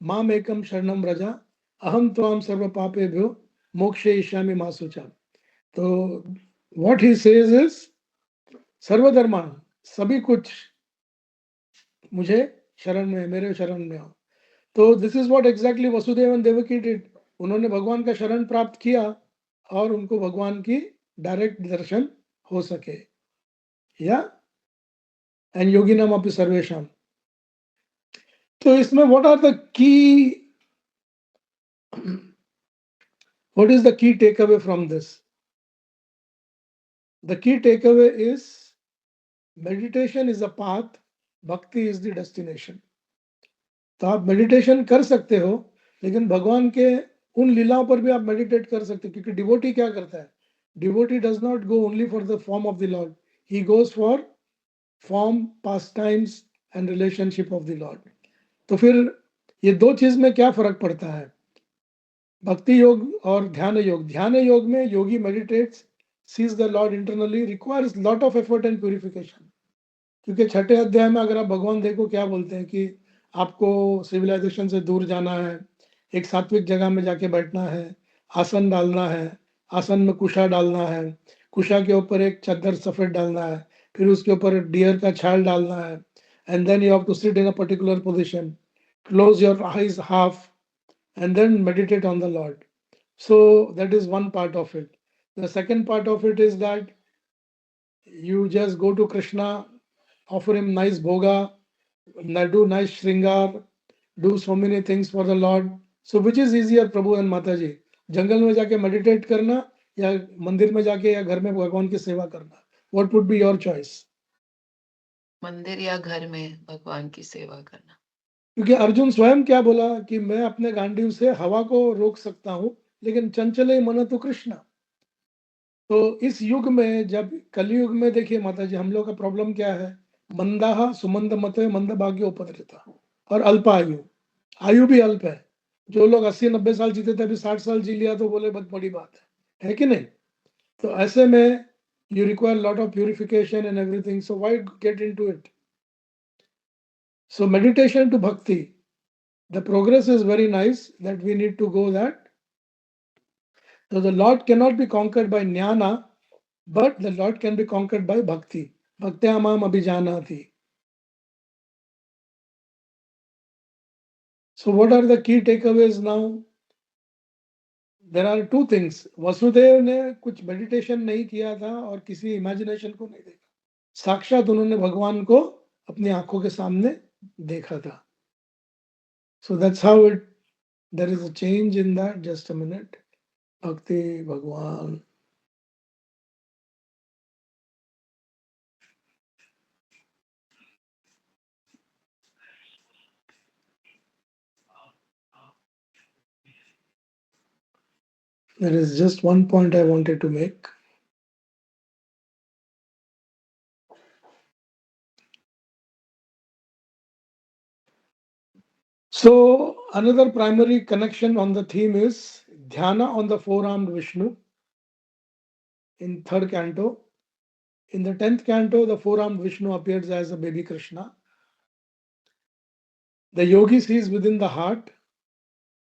mam ekam sharanam raja aham tvam sarva papebhyo mokshe ishyami masucha. So what he says is सर्व धर्मान, सभी कुछ मुझे शरण में, मेरे शरण में आओ. तो this is what exactly Vasudev and Devaki did. उन्होंने भगवान का शरण प्राप्त किया और उनको भगवान की डायरेक्ट दर्शन हो सके. या एंड योगिनाम अपि सर्वेशाम. तो इसमें what are the key, what is the key take away from this? The key take away is meditation is a path, bhakti is the destination. तो आप मेडिटेशन कर सकते हो, लेकिन भगवान के उन लीलाओं पर भी आप मेडिटेट कर सकते हो. क्योंकि डिवोटी क्या करता है? Devotee does not go only for the form of the Lord, he goes for form, pass times and relationship of the Lord. तो फिर ये दो चीज में क्या फर्क पड़ता है? भक्ति योग और ध्यान योग. ध्यान योग में योगी meditates, sees the Lord internally, requires lot of effort and purification. क्योंकि 6ठे अध्याय में अगर आप भगवान देखो क्या बोलते हैं कि आपको सिविलाइजेशन से दूर जाना है, एक सात्विक जगह में जाके बैठना है, आसन डालना है, आसन में कुशा डालना है, कुशा के ऊपर एक चादर सफेद डालना है, फिर उसके ऊपर डियर का छाल डालना है, and then you have to sit in a particular position, close your eyes half and then meditate on the Lord. So that is one part of it. The second part of it is that you just go to Krishna, offer him nice bhoga, do nice shringar, do so many things for the Lord. So which is easier, Prabhu and Mataji? जंगल में जाके meditate करना या मंदिर में जाके या घर में भगवान की सेवा करना? What would be your choice? मंदिर या घर में भगवान की सेवा करना। क्योंकि अर्जुन स्वयं क्या बोला कि मैं अपने गांडीव से हवा को रोक सकता हूं, लेकिन चंचले मन तो कृष्ण। तो इस युग में, जब कलयुग में देखिए माता जी, हम लोग का प्रॉब्लम क्या है? मंदाह सुमंद मत मंद भाग्य उपद्रता और अल्प आयु। आयु भी अल्प है। जो लोग 80-90 साल जीते थे, अभी 60 साल जी लिया तो बोले बहुत बड़ी बात है कि नहीं? तो ऐसे में you require lot of purification and everything, so why get into it? So meditation to bhakti, the progress is very nice, that we need to go that. So the Lord cannot be conquered by jnana, but the Lord can be conquered by bhakti. Bhaktyamam abhijanati. So what are the key takeaways now? There are two things. Vasudev ने कुछ meditation नहीं किया था और किसी imagination को नहीं देखा, साक्षात उन्होंने भगवान को अपनी आंखों के सामने देखा था. So that's how it, there is a change in that. Just a minute. Bhakti Bhagwan. There is just one point I wanted to make. So another primary connection on the theme is Dhyana on the four-armed Vishnu in third canto. In the 10th canto, the four-armed Vishnu appears as a baby Krishna. The yogi sees within the heart.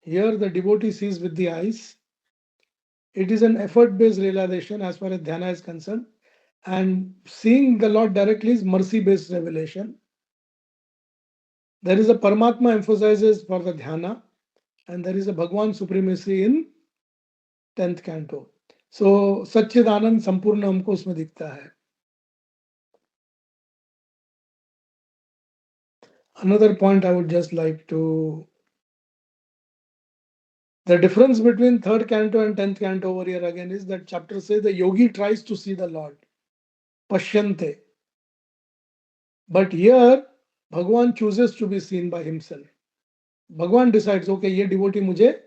Here the devotee sees with the eyes. It is an effort-based realization as far as Dhyana is concerned. And seeing the Lord directly is mercy-based revelation. There is a Paramatma emphasizes for the Dhyana, and there is a Bhagwan supremacy in 10th canto. So Satchidanand संपूर्ण हमको उसमें दिखता है. Another point I would just like to, the difference between third canto and 10th canto over here again is that chapter says the yogi tries to see the Lord, pashyante. But here Bhagwan chooses to be seen by himself. Bhagwan decides, okay, ये devotee मुझे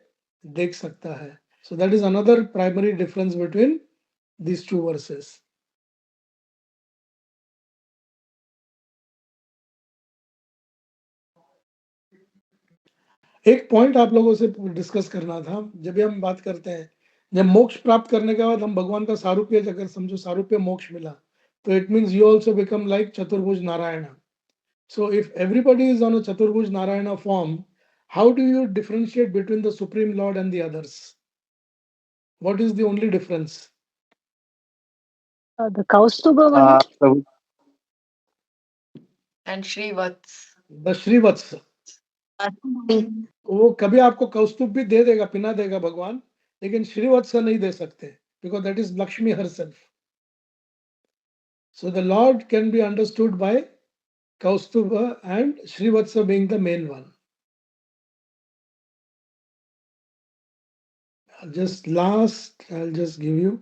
देख सकता है. So that is another primary difference between these two verses. एक point आप लोगों से discuss करना था. जब भी हम बात करते हैं, जब मोक्ष प्राप्त करने के बाद हम भगवान का सारूप्य, अगर समझो सारूप्य मोक्ष मिला, तो it means you also become like चतुर्भुज Narayan. So if everybody is on a चतुर्भुज Narayan form, how do you differentiate between the Supreme Lord and the others? What is the only difference? The Kaustubha one. Prabhu, And Shrivats. The Srivatsa, वो कभी आपको कौस्तुभ भी दे देगा, पिना देगा भगवान, लेकिन श्रीवत्स नहीं दे सकते, because that is Lakshmi herself. So the Lord can be understood by Kaustubha and Srivatsa being the main one. Just last, I'll just give you.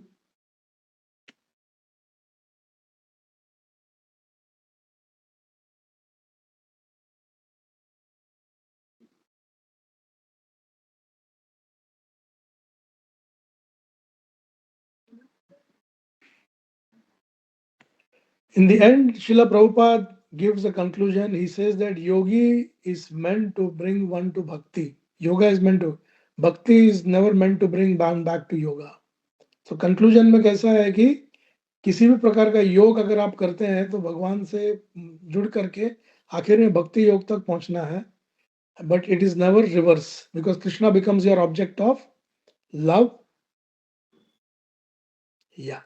In the end, Srila Prabhupada gives a conclusion. He says that yogi is meant to bring one to bhakti. Yoga is meant to, bhakti is never meant to bring one back to yoga. So conclusion में कैसा है कि किसी भी प्रकार का योग अगर आप करते हैं तो भगवान से जुड़ करके आखिर में भक्ति योग तक पहुंचना है. But it is never reverse, because Krishna becomes your object of love. Yeah.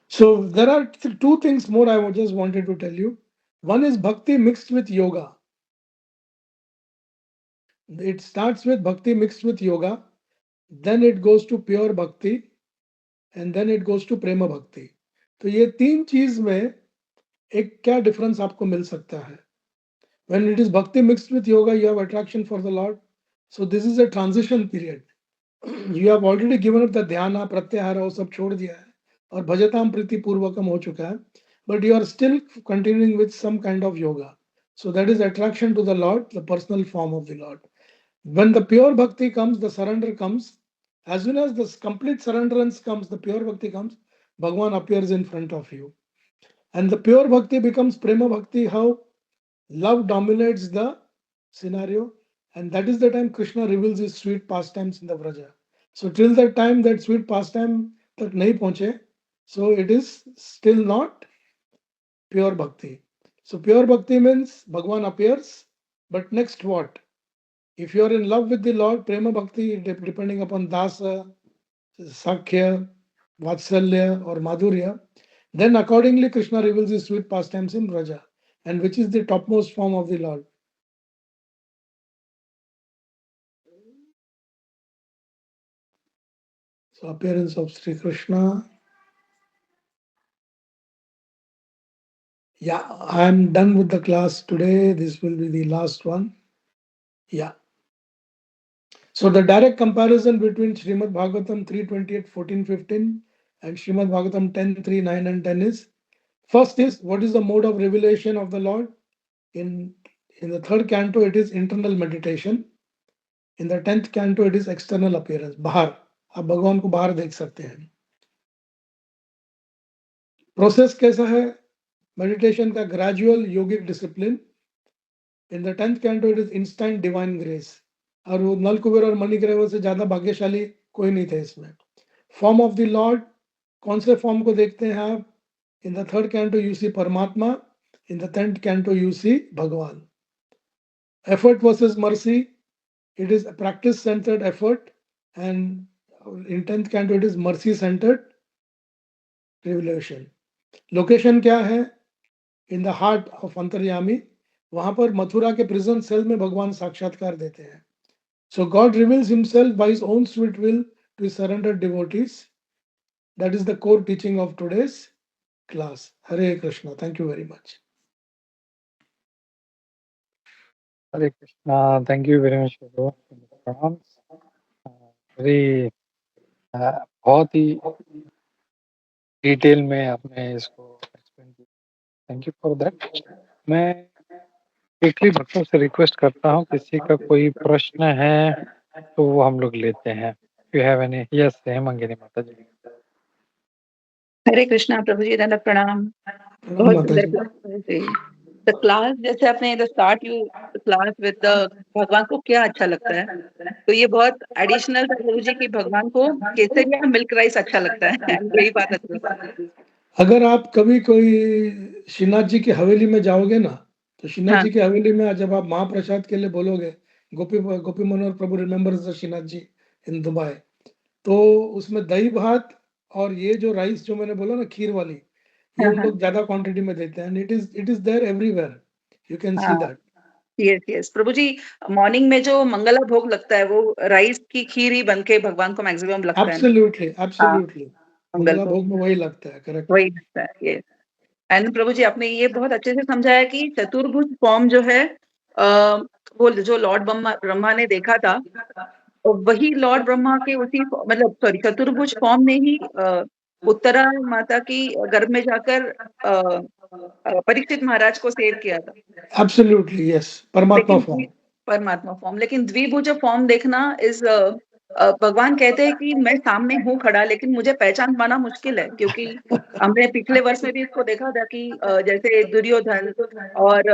So there are two things more I just wanted to tell you. One is bhakti mixed with yoga. It starts with bhakti mixed with yoga, then it goes to pure bhakti, and then it goes to prema bhakti. तो ये तीन चीज में एक क्या difference आपको मिल सकता है? When it is bhakti mixed with yoga, you have attraction for the Lord. So this is a transition period. You have already given up the dhyana, pratyahara, वो सब छोड़ दिया है और भजताम प्रीति पूर्वकम हो चुका है, but you are still continuing with some kind of yoga. So that is attraction to the Lord, the personal form of the Lord. When the pure bhakti comes, the surrender comes. As soon as the complete surrenderance comes, the pure bhakti comes, Bhagwan appears in front of you. And the pure bhakti becomes prema bhakti, how love dominates the scenario. And that is the time Krishna reveals his sweet pastimes in the Vraja. So till that time that sweet pastime tak nahi pahunche, so it is still not pure bhakti. So pure bhakti means Bhagwan appears, but next what? If you are in love with the Lord, prema bhakti, depending upon dasa, sakhya, vatsalya or madhurya, then accordingly Krishna reveals his sweet pastimes in Vraja, and which is the topmost form of the Lord. So appearance of Sri Krishna. Yeah, I'm done with the class today. This will be the last one. Yeah. So the direct comparison between Srimad Bhagavatam 3:28, 14, 15 and Srimad Bhagavatam 10, 3, 9 and 10 is, first is what is the mode of revelation of the Lord? In the third canto, it is internal meditation. In the 10th canto, it is external appearance. बाहर, आप भगवान को बाहर देख सकते हैं. Process कैसा है? मेडिटेशन का gradual yogic discipline. In the 10th canto, it is instant divine grace. और वो नल कुबेर और मणिग्रह से ज्यादा भाग्यशाली कोई नहीं थे इसमें. फॉर्म ऑफ द लॉर्ड, कौन से फॉर्म को देखते हैं आप? In the third canto you see Paramatma, in the 10th canto you see Bhagavan. Effort versus mercy, it is a practice centered effort, and in 10th canto it is mercy centered revelation. Location क्या है? इन the heart of अंतर्यामी. वहां पर मथुरा के prison cell में भगवान साक्षात्कार देते हैं. So God reveals himself by his own sweet will to his surrendered devotees. That is the core teaching of today's class. Hare Krishna. Thank you very much. Hare Krishna. Thank you very much प्रणाम. Very बहुत ही detail में आपने इसको explain किया. Thank you for that. मैं quickly भक्तों से request करता हूँ, किसी का कोई प्रश्न है तो वो हम लोग लेते हैं. You have any? यस, हेमंगिनी माता जी. हरे कृष्णा प्रभु जी, दंडवत प्रणाम. बहुत सुंदर क्लास. द क्लास जैसे आपने the start you class with the भगवान को क्या अच्छा लगता है, तो ये बहुत एडिशनल प्रभु जी की भगवान को केसर या मिल्क राइस अच्छा लगता है. यही बात अच्छी लगती है. अगर आप कभी कोई श्रीनाथ जी की हवेली में जाओगे ना, तो श्रीनाथ जी की हवेली में जब आप महाप्रसाद के लिए बोलोगे, गोपी मनोहर प्रभु remembers the Shrinath ji in Dubai, तो उसमें दही भात और ये जो राइस जो मैंने बोला ना, खीर वाली, ये उन लोग ज्यादा क्वांटिटी में देते हैं. It is there everywhere. You can see that. Yes yes प्रभु जी, मॉर्निंग में जो मंगला भोग लगता है वो राइस की खीर ही बन के भगवान को मैक्सिमम लगता है. Absolutely absolutely. मंगला भोग में वही लगता है. करेक्ट, वही लगता है. यस. एंड प्रभु जी, आपने ये बहुत अच्छे से समझाया कि चतुर्भुज फॉर्म जो है, वो जो लॉर्ड ब्रह्मा ने देखा था, वही लॉर्ड ब्रह्मा के उसी मतलब सॉरी चतुर्भुज फॉर्म ने ही उत्तरा माता की गर्भ में जाकर परीक्षित महाराज को सेव किया था. Absolutely yes. परमात्मा फॉर्म. परमात्मा फॉर्म. लेकिन द्विभुज फॉर्म देखना इज भगवान कहते हैं कि मैं सामने हूँ खड़ा, लेकिन मुझे पहचान पाना मुश्किल है, क्योंकि हमने पिछले वर्ष में भी इसको देखा था कि जैसे दुर्योधन और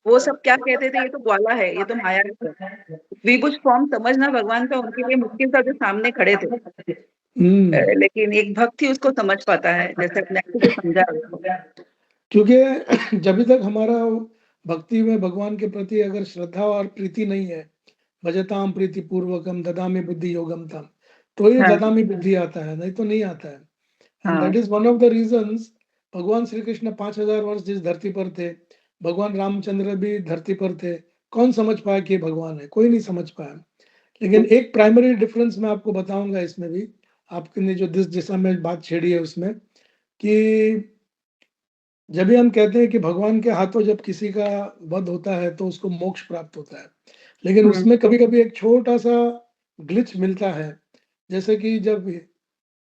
वो सब क्या कहते थे, ये तो ग्वाला है, ये तो माया है. द्विभुज फॉर्म समझना भगवान का उनके लिए मुश्किल था जो सामने खड़े थे. लेकिन एक भक्त ही उसको समझ पाता है, जैसे अपने अच्छे से समझा. क्योंकि जब तक हमारा भक्ति में भगवान के प्रति अगर श्रद्धा और प्रीति नहीं है, भजताम प्रीति पूर्वकम ददामी बुद्धि योगम तम, तो ये ददामी बुद्धि आता है, नहीं तो नहीं आता है. And that is one of the reasons भगवान श्री कृष्ण 5000 वर्ष जिस धरती पर थे, भगवान रामचंद्र भी धरती पर थे. कौन समझ पाया कि भगवान है? कोई नहीं समझ पाया. लेकिन एक प्राइमरी डिफरेंस मैं आपको बताऊंगा इसमें भी, आपने जो जिस दिशा में बात छेड़ी है उसमें, कि जब भी हम कहते हैं कि भगवान के हाथों जब किसी का वध होता है तो उसको मोक्ष प्राप्त होता है, लेकिन उसमें कभी-कभी एक छोटा-सा ग्लिच मिलता है। जैसे कि जब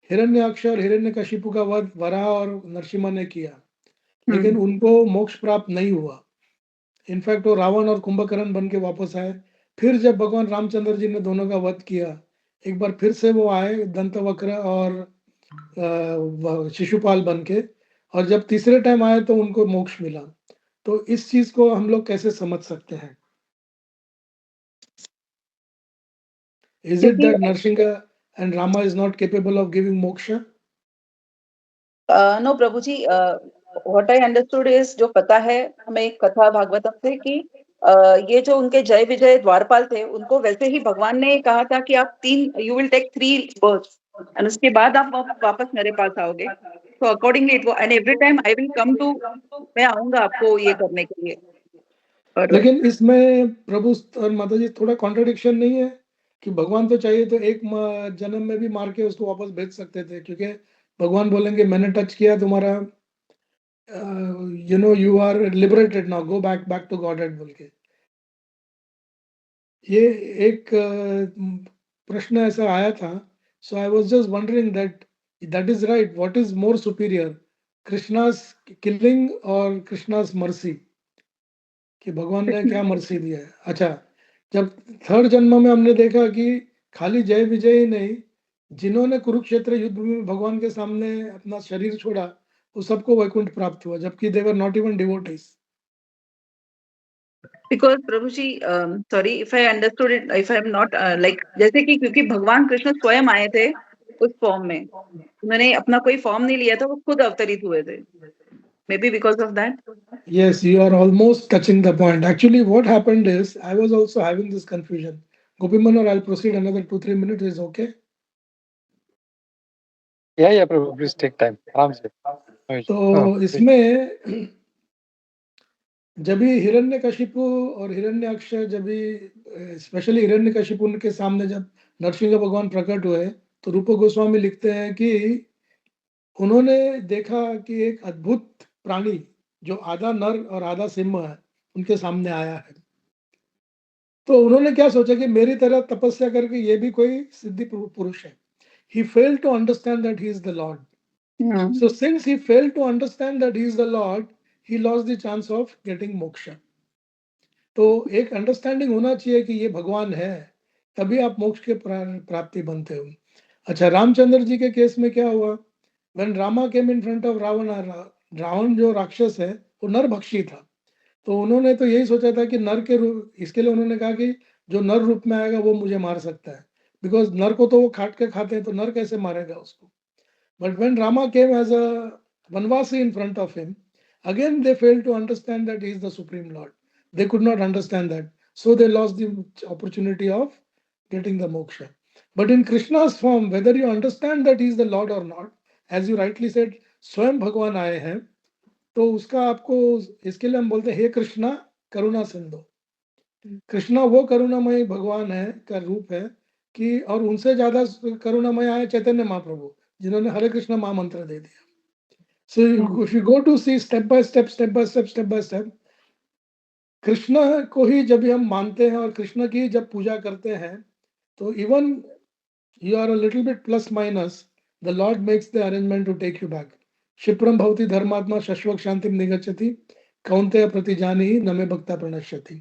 हिरण्याक्ष और हिरण्यकशिपु का वध वराह और नरसिम्हा ने किया, लेकिन उनको मोक्ष प्राप्त नहीं हुआ। इनफैक्ट वो रावण और कुंभकर्ण बन के वापस आए। फिर जब भगवान रामचंद्र जी ने दोनों का वध किया, एक बार फिर से वो आए दंतवक्र और शिशुपाल बन के, और जब तीसरे टाइम आए तो उनको मोक्ष मिला। तो इस चीज को हम लोग कैसे समझ सकते हैं? इज इट क्योंकि that Narasimha and Rama is not capable of giving moksha? No प्रभु जी, व्हाट आई अंडरस्टूड इज, जो पता है हमें एक कथा भागवतम से कि ये जो उनके जय विजय द्वारपाल थे, उनको वैसे ही भगवान ने कहा था कि आप you will take 3 births and उसके बाद आप वापस मेरे पास आओगे। तो accordingly it and every time I will come to, मैं आऊंगा आपको ये करने के लिए। और लेकिन इसमें प्रभु और माता जी थोड़ा कॉन्ट्रडिक्शन नहीं है कि भगवान तो चाहिए तो एक जन्म में भी मार के उसको वापस भेज सकते थे, क्योंकि भगवान बोलेंगे मैंने टच किया तुम्हारा, you are liberated now, go back to God बोल के। ये एक प्रश्न ऐसा आया था। So I was just wondering that is right, what is more superior, Krishna's killing or Krishna's mercy, कि भगवान ने क्या मर्सी दिया है? अच्छा, जब थर्ड जन्म में हमने देखा कि खाली जय विजय ही नहीं, जिन्होंने कुरुक्षेत्र युद्ध में भगवान के सामने अपना शरीर छोड़ा वो सबको वैकुंठ प्राप्त हुआ, जबकि they were not even devotees. Because प्रभु जी, sorry if I understood it, if I am not like, जैसे कि क्योंकि भगवान कृष्ण स्वयं आए थे उस फॉर्म में, उन्होंने अपना कोई फॉर्म नहीं लिया था, वो खुद अवतरित हुए थे। May be because of that. Yes, you are almost touching the point. Actually, what happened is I was also having this confusion. Gopi Manor, I'll proceed another 2-3 minutes. Is okay? या प्रभु, please take time, आराम से। तो इसमें जब भी हिरण्यकशिपु और हिरण्याक्ष, जब भी स्पेशली हिरण्यकशिपु के सामने जब नरसिंह भगवान प्रकट हुए, तो रूप गोस्वामी लिखते हैं कि उन्होंने देखा कि एक अद्भुत प्राणी जो आधा नर और आधा सिंह है उनके सामने आया है। तो उन्होंने क्या सोचा कि मेरी तरह तपस्या करके ये भी कोई सिद्धि पुरुष है। He failed to understand that he is the Lord. So since he failed to understand that he is the Lord, he lost the chance of getting moksha. तो एक अंडरस्टैंडिंग होना चाहिए कि ये भगवान है, तभी आप मोक्ष के प्राप्ति बनते हो। अच्छा, रामचंद्र जी के केस में क्या हुआ? When Rama came in front of Ravan, Ravan जो राक्षस है वो नरभक्षी था, तो उन्होंने तो यही सोचा था कि नर के रूप, इसके लिए उन्होंने कहा कि जो नर रूप में आएगा वो मुझे मार सकता है, बिकॉज नर को तो वो काट के खाते हैं, तो नर कैसे मारेगा उसको? But when Rama came as a vanvasi in front of him, again they fail to understand that he is the supreme Lord. They could not understand that, so they lost the opportunity of getting the moksha. But in Krishna's form, whether you understand that he is the Lord or not, as you rightly said, स्वयं भगवान आए हैं, तो उसका आपको, इसके लिए हम बोलते हैं हे कृष्णा करुणा सिंधु। कृष्णा वो करुणामय भगवान है का रूप है कि, और उनसे ज्यादा करुणामय आए चैतन्य महाप्रभु, जिन्होंने हरे कृष्णा महामंत्र दे दिया। So if you go to see step by step, Krishna को ही जब हम मानते हैं और कृष्ण की जब पूजा करते हैं, तो even you are a little bit plus minus, the Lord makes the arrangement to take you back. क्षिप्रम भवति धर्मात्मा शश्वक शांतिम निगच्छति कौन्तेय प्रतिजानी न मे भक्ता प्रणश्यति।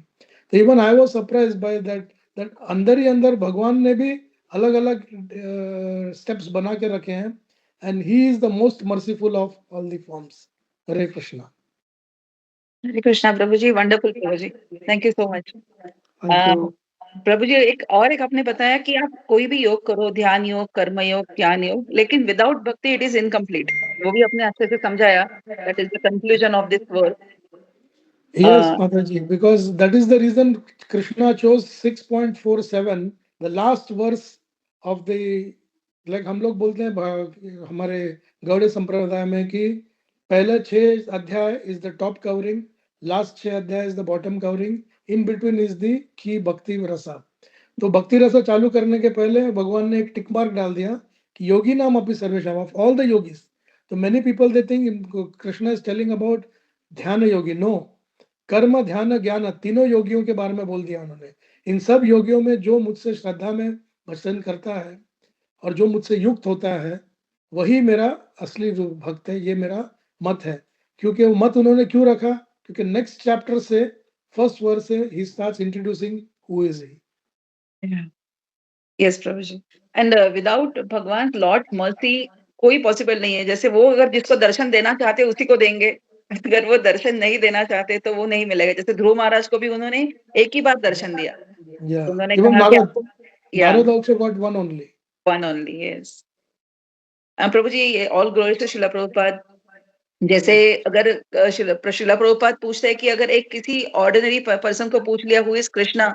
तो even I was surprised by that अंदर ही अंदर भगवान ने भी अलग अलग स्टेप्स बना के रखे हैं, and he is the most merciful of all the forms. Hare Krishna. Hare Krishna प्रभु जी, वंडरफुल प्रभु जी, thank you so much. Thank you. प्रभु जी, एक आपने बताया कि आप कोई भी योग करो, ध्यान योग, कर्म योग, ज्ञान योग, लेकिन विदाउट भक्ति इट इज इनकम्प्लीट। वो भी आपने अच्छे से समझाया, that is the conclusion of this word. Yes, Mataji, because that is the reason Krishna chose 6.47, the last verse of the, like हम लोग बोलते हैं हमारे गौड़े संप्रदाय में कि पहले 6 अध्याय is the top covering, last 6 अध्याय is the bottom covering, in between is the की भक्ति रसा। तो भक्ति रसा चालू करने के पहले भगवान ने एक टिक मार्क डाल दिया कि योगी नाम अपि सर्वेषाम, of all the yogis. So many people they think Krishna is telling about ध्यान योगी नो, कर्म ध्यान ज्ञान तीनों योगियों के बारे में बोल दिया उन्होंने। इन सब योगियों में जो मुझसे श्रद्धा में भजन करता है और जो मुझसे युक्त होता है वही मेरा असली भक्त है, ये मेरा मत है। क्योंकि वो मत उन्होंने क्यों रखा? क्योंकि नेक्स्ट चैप्टर से फर्स्ट वर्स से ही starts introducing who is he. Yes प्रभु जी। एंड विदाउट भगवान लॉर्ड मर्सी कोई पॉसिबल नहीं है। जैसे वो अगर जिसको दर्शन देना चाहते उसी को देंगे, अगर वो दर्शन नहीं देना चाहते तो वो नहीं मिलेगा। जैसे ध्रुव महाराज को भी उन्होंने एक ही बार दर्शन दिया, Yeah. उन्होंने Even कहा कि Narad, आपको या Narad also got one only. One only. Yes प्रभु जी, ये ऑल ग्लोरी टू शिला प्रभुपाद। जैसे अगर शिला प्रभुपाद पूछते हैं कि अगर एक किसी ऑर्डिनरी पर्सन को पूछ लिया हु इज कृष्णा,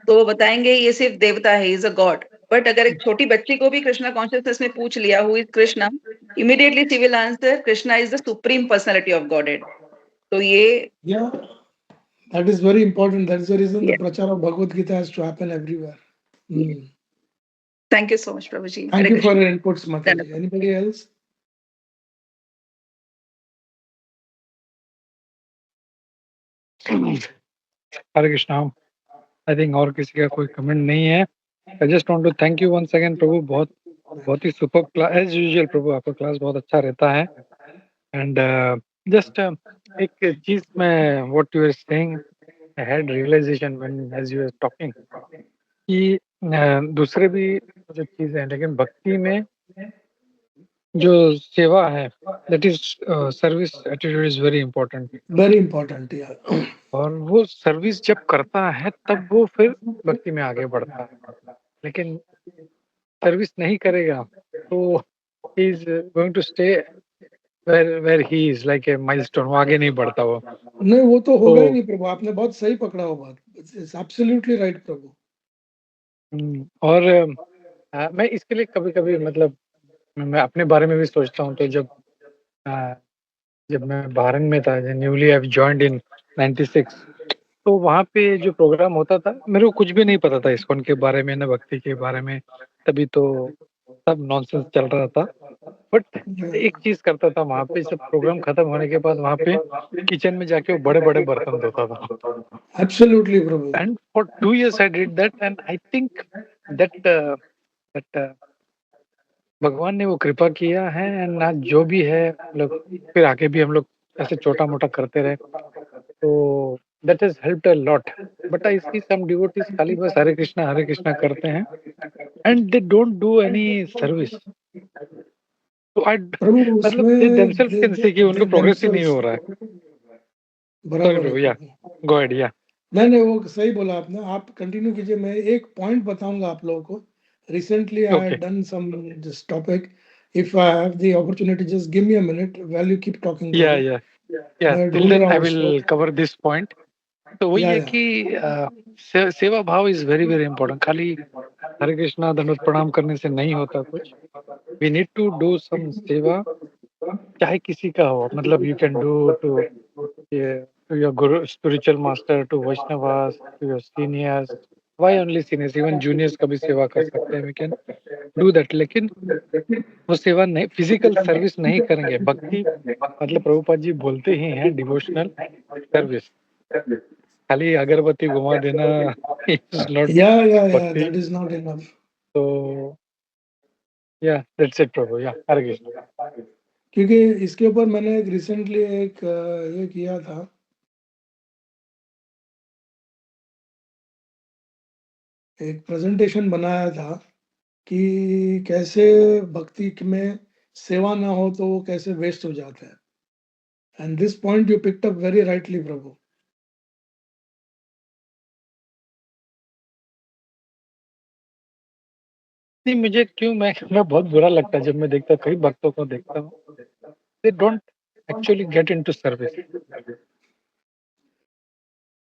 तो वो बताएंगे ये सिर्फ देवता है, इज अ गॉड। बट अगर एक छोटी बच्ची को भी कृष्णा कॉन्शियसनेस में पूछ लिया who is Krishna, immediately she will answer Krishna is the supreme personality of godhead. तो ये Yeah, that is very important. That is the reason the yes, prachar of Bhagavad Gita has to happen everywhere. yes. Thank you so much, Prabhuji. Thank Hare you for Krishna. your inputs, Mataji. Anybody else? Hare Krishna. I think और किसी का कोई comment नहीं है। I just want to thank you once again प्रभु। बहुत ही super class as usual प्रभु, आपका क्लास बहुत अच्छा रहता है। एंड जस्ट एक चीज में what you are saying, I had realization when as you are talking कि दूसरे भी जो चीजें हैं, लेकिन भक्ति में जो सेवा है that is service attitude is very important. Very important, yeah. और वो सर्विस जब करता है तब वो फिर भक्ति में आगे बढ़ता है। लेकिन सर्विस नहीं करेगा तो he is going to stay where he is like a milestone, वो आगे नहीं बढ़ता वो। नहीं, वो तो होगा ही तो नहीं प्रभु। आपने बहुत सही पकड़ा वो बात। इट्स एब्सोल्युटली राइट प्रभु। और मैं इसके लिए कभी कभी मतलब मैं अपने बारे में भी सोचता हूँ। तो जब मैं भारत में था, न्यूली आई जॉइंड इन 96, तो वहाँ पे जो प्रोग्राम होता था मेरे को कुछ भी नहीं पता था इस्कॉन के बारे में, न भक्ति के बारे में। तभी तो सब नॉनसेंस चल रहा था। बट एक चीज करता था वहाँ पे, सब प्रोग्राम खत्म होने के बाद वहाँ पे किचन में जाके वो बड़े बड़े बर्तन धोता था। Absolutely Prabhu. And for 2 years I did that and I think that भगवान ने वो कृपा किया है। एंड आज जो भी है लोग फिर आगे भी हम लोग ऐसे छोटा मोटा करते रहे, तो that has helped a lot. But I see some devotees खाली बस हरे कृष्णा करते हैं and they don't do any service. तो आई प्रभु मतलब दे उसमें देमसेल्फ कैन से कि उनको प्रोग्रेस ही नहीं हो रहा है। सॉरी बराबर है प्रभु, या प्रभु। Go ahead. या नहीं, वो सही बोला आपने। आप कंटिन्यू कीजिए। मैं एक पॉइंट बताऊंगा आप लोगों को। Recently I okay had done some this topic. If I have the opportunity, just give me a minute while you keep talking या प्रभु। या मैं टिल ढूंढ देन रहा आई हूँ उसको। Will cover this point. तो वही है या कि सेवा भाव इज वेरी वेरी इंपॉर्टेंट। खाली हरे कृष्णा दंडवत प्रणाम करने से नहीं होता कुछ। We need to do some seva, चाहे किसी का हो। मतलब you can do to your guru, spiritual master, to Vaishnavas, to your seniors. Why only seniors, even juniors का भी सेवा कर सकते हैं। We can do that. लेकिन वो सेवा नहीं, फिजिकल सर्विस नहीं करेंगे। भक्ति मतलब प्रभुपाद जी बोलते ही हैं डिवोशनल सर्विस। खाली अगरबत्ती घुमा देना इज नॉट या भक्ति। That is not enough. तो या दैट्स इट प्रभु। या हरे कृष्ण। क्योंकि इसके ऊपर मैंने रिसेंटली एक ये किया था। एक प्रेजेंटेशन बनाया था कि कैसे भक्ति में सेवा ना हो तो वो कैसे वेस्ट हो जाता है। And this point you picked up very rightly प्रभु। नहीं, मुझे क्यों मैं बहुत बुरा लगता है जब मैं देखता, कई भक्तों को देखता हूँ, they don't actually get into service.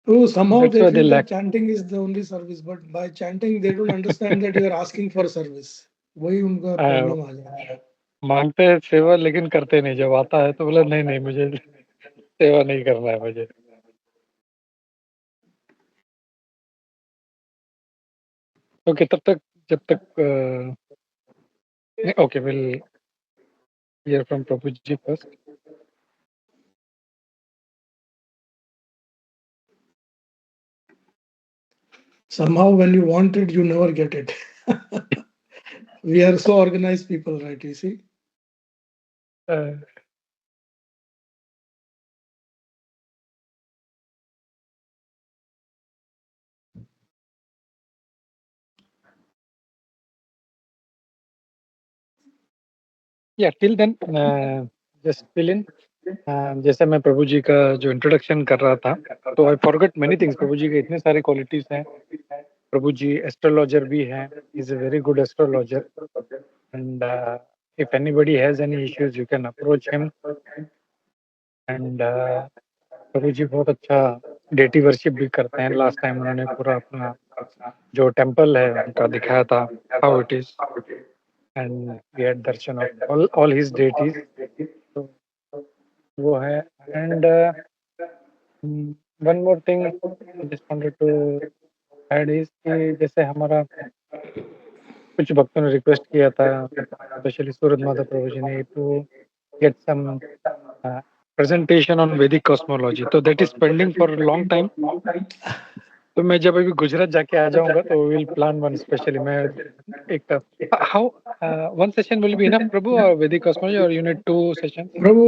So somehow that's they why they feel that lack. chanting is the only service, but by chanting they don't understand that you are asking for service. वही उनका problem आ जाता है। मांगते हैं सेवा लेकिन करते नहीं। जब आता है तो बोला नहीं नहीं मुझे सेवा नहीं करना है मुझे। ओके, तब तक जब तक ओके, विल हियर फ्रॉम प्रभु जी first. Somehow when you want it, you never get it. We are so organized people, right? You see? Uh, yeah, till then, just fill in. जैसे मैं प्रभु जी का जो इंट्रोडक्शन कर रहा था, तो आई फॉरगॉट मेनी थिंग्स. प्रभु जी के इतने सारे क्वालिटीज हैं. प्रभु जी एस्ट्रोलॉजर भी हैं. Is a very good astrologer. And if anybody has any issues, you can approach him. And प्रभु जी बहुत अच्छा डेटी वर्शिप भी करते हैं. लास्ट टाइम उन्होंने पूरा अपना जो टेम्पल है उनका दिखाया था, how it is. And we had darshan of all his deities. तो वो है. And one more thing just wanted to add is कि जैसे हमारा कुछ भक्तों ने रिक्वेस्ट किया था, स्पेशली सूरज माता प्रभु जी ने, to get some presentation on Vedic cosmology. तो that is pending for a long time. तो मैं जब अभी गुजरात जाके आ जाऊंगा तो we'll plan one specially. मैं एक how one session will be enough प्रभु और Vedic cosmology, or you need 2 sessions? Prabhu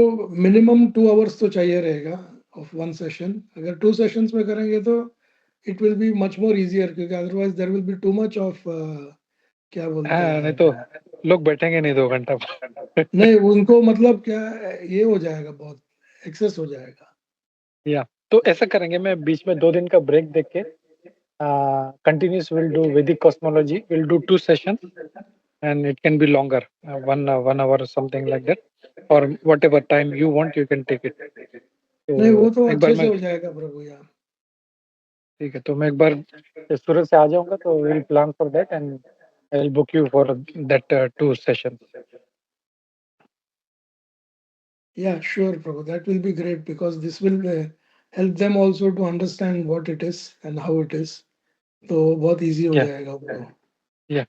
minimum 2 hours तो चाहिए रहेगा of one session. अगर 2 sessions में करेंगे तो it will be much more easier, क्योंकि otherwise there will be too much of क्या बोलते हैं, नहीं तो लोग बैठेंगे नहीं 2 घंटा. नहीं उनको मतलब क्या ये हो जाएगा, बहुत एक्सेस हो जाएगा. या तो ऐसा करेंगे, मैं बीच में 2 दिन का ब्रेक देख के continuous we'll do Vedic cosmology. We'll do 2 sessions and it can be longer, 1 hour or something like that, or whatever time you want you can take it. नहीं वो तो एक बार अच्छे से मैं हो जाएगा प्रभु. यार ठीक है, तो मैं एक बार सूरत से आ जाऊंगा तो we'll plan for that and I'll book you for that 2 sessions. Yeah, sure, Prabhu. That will be great because this will help them also to understand what it is and how it is. तो बहुत easy हो Yeah. जाएगा उनको. Yeah.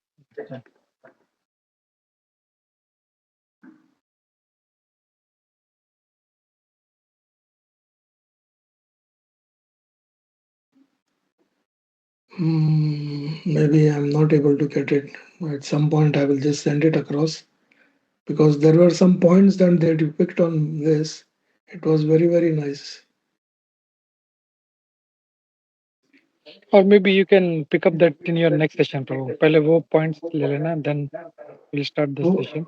Maybe I'm not able to get it. At some point, I will just send it across because there were some points that you picked on this. It was very, very nice. Or maybe you can pick up that in your next session, Prabhu. पहले वो points ले लेना, then we'll start the Oh. session.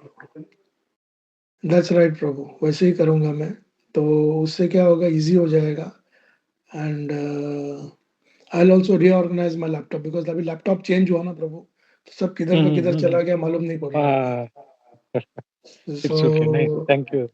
That's right, प्रभु. वैसे ही करूँगा मैं. तो उससे क्या होगा, easy हो जाएगा. And I'll also reorganize my laptop because अभी laptop change हुआ ना प्रभु, तो सब किधर का किधर चला गया मालूम नहीं पड़ रहा है. It's okay. Nice. Thank you.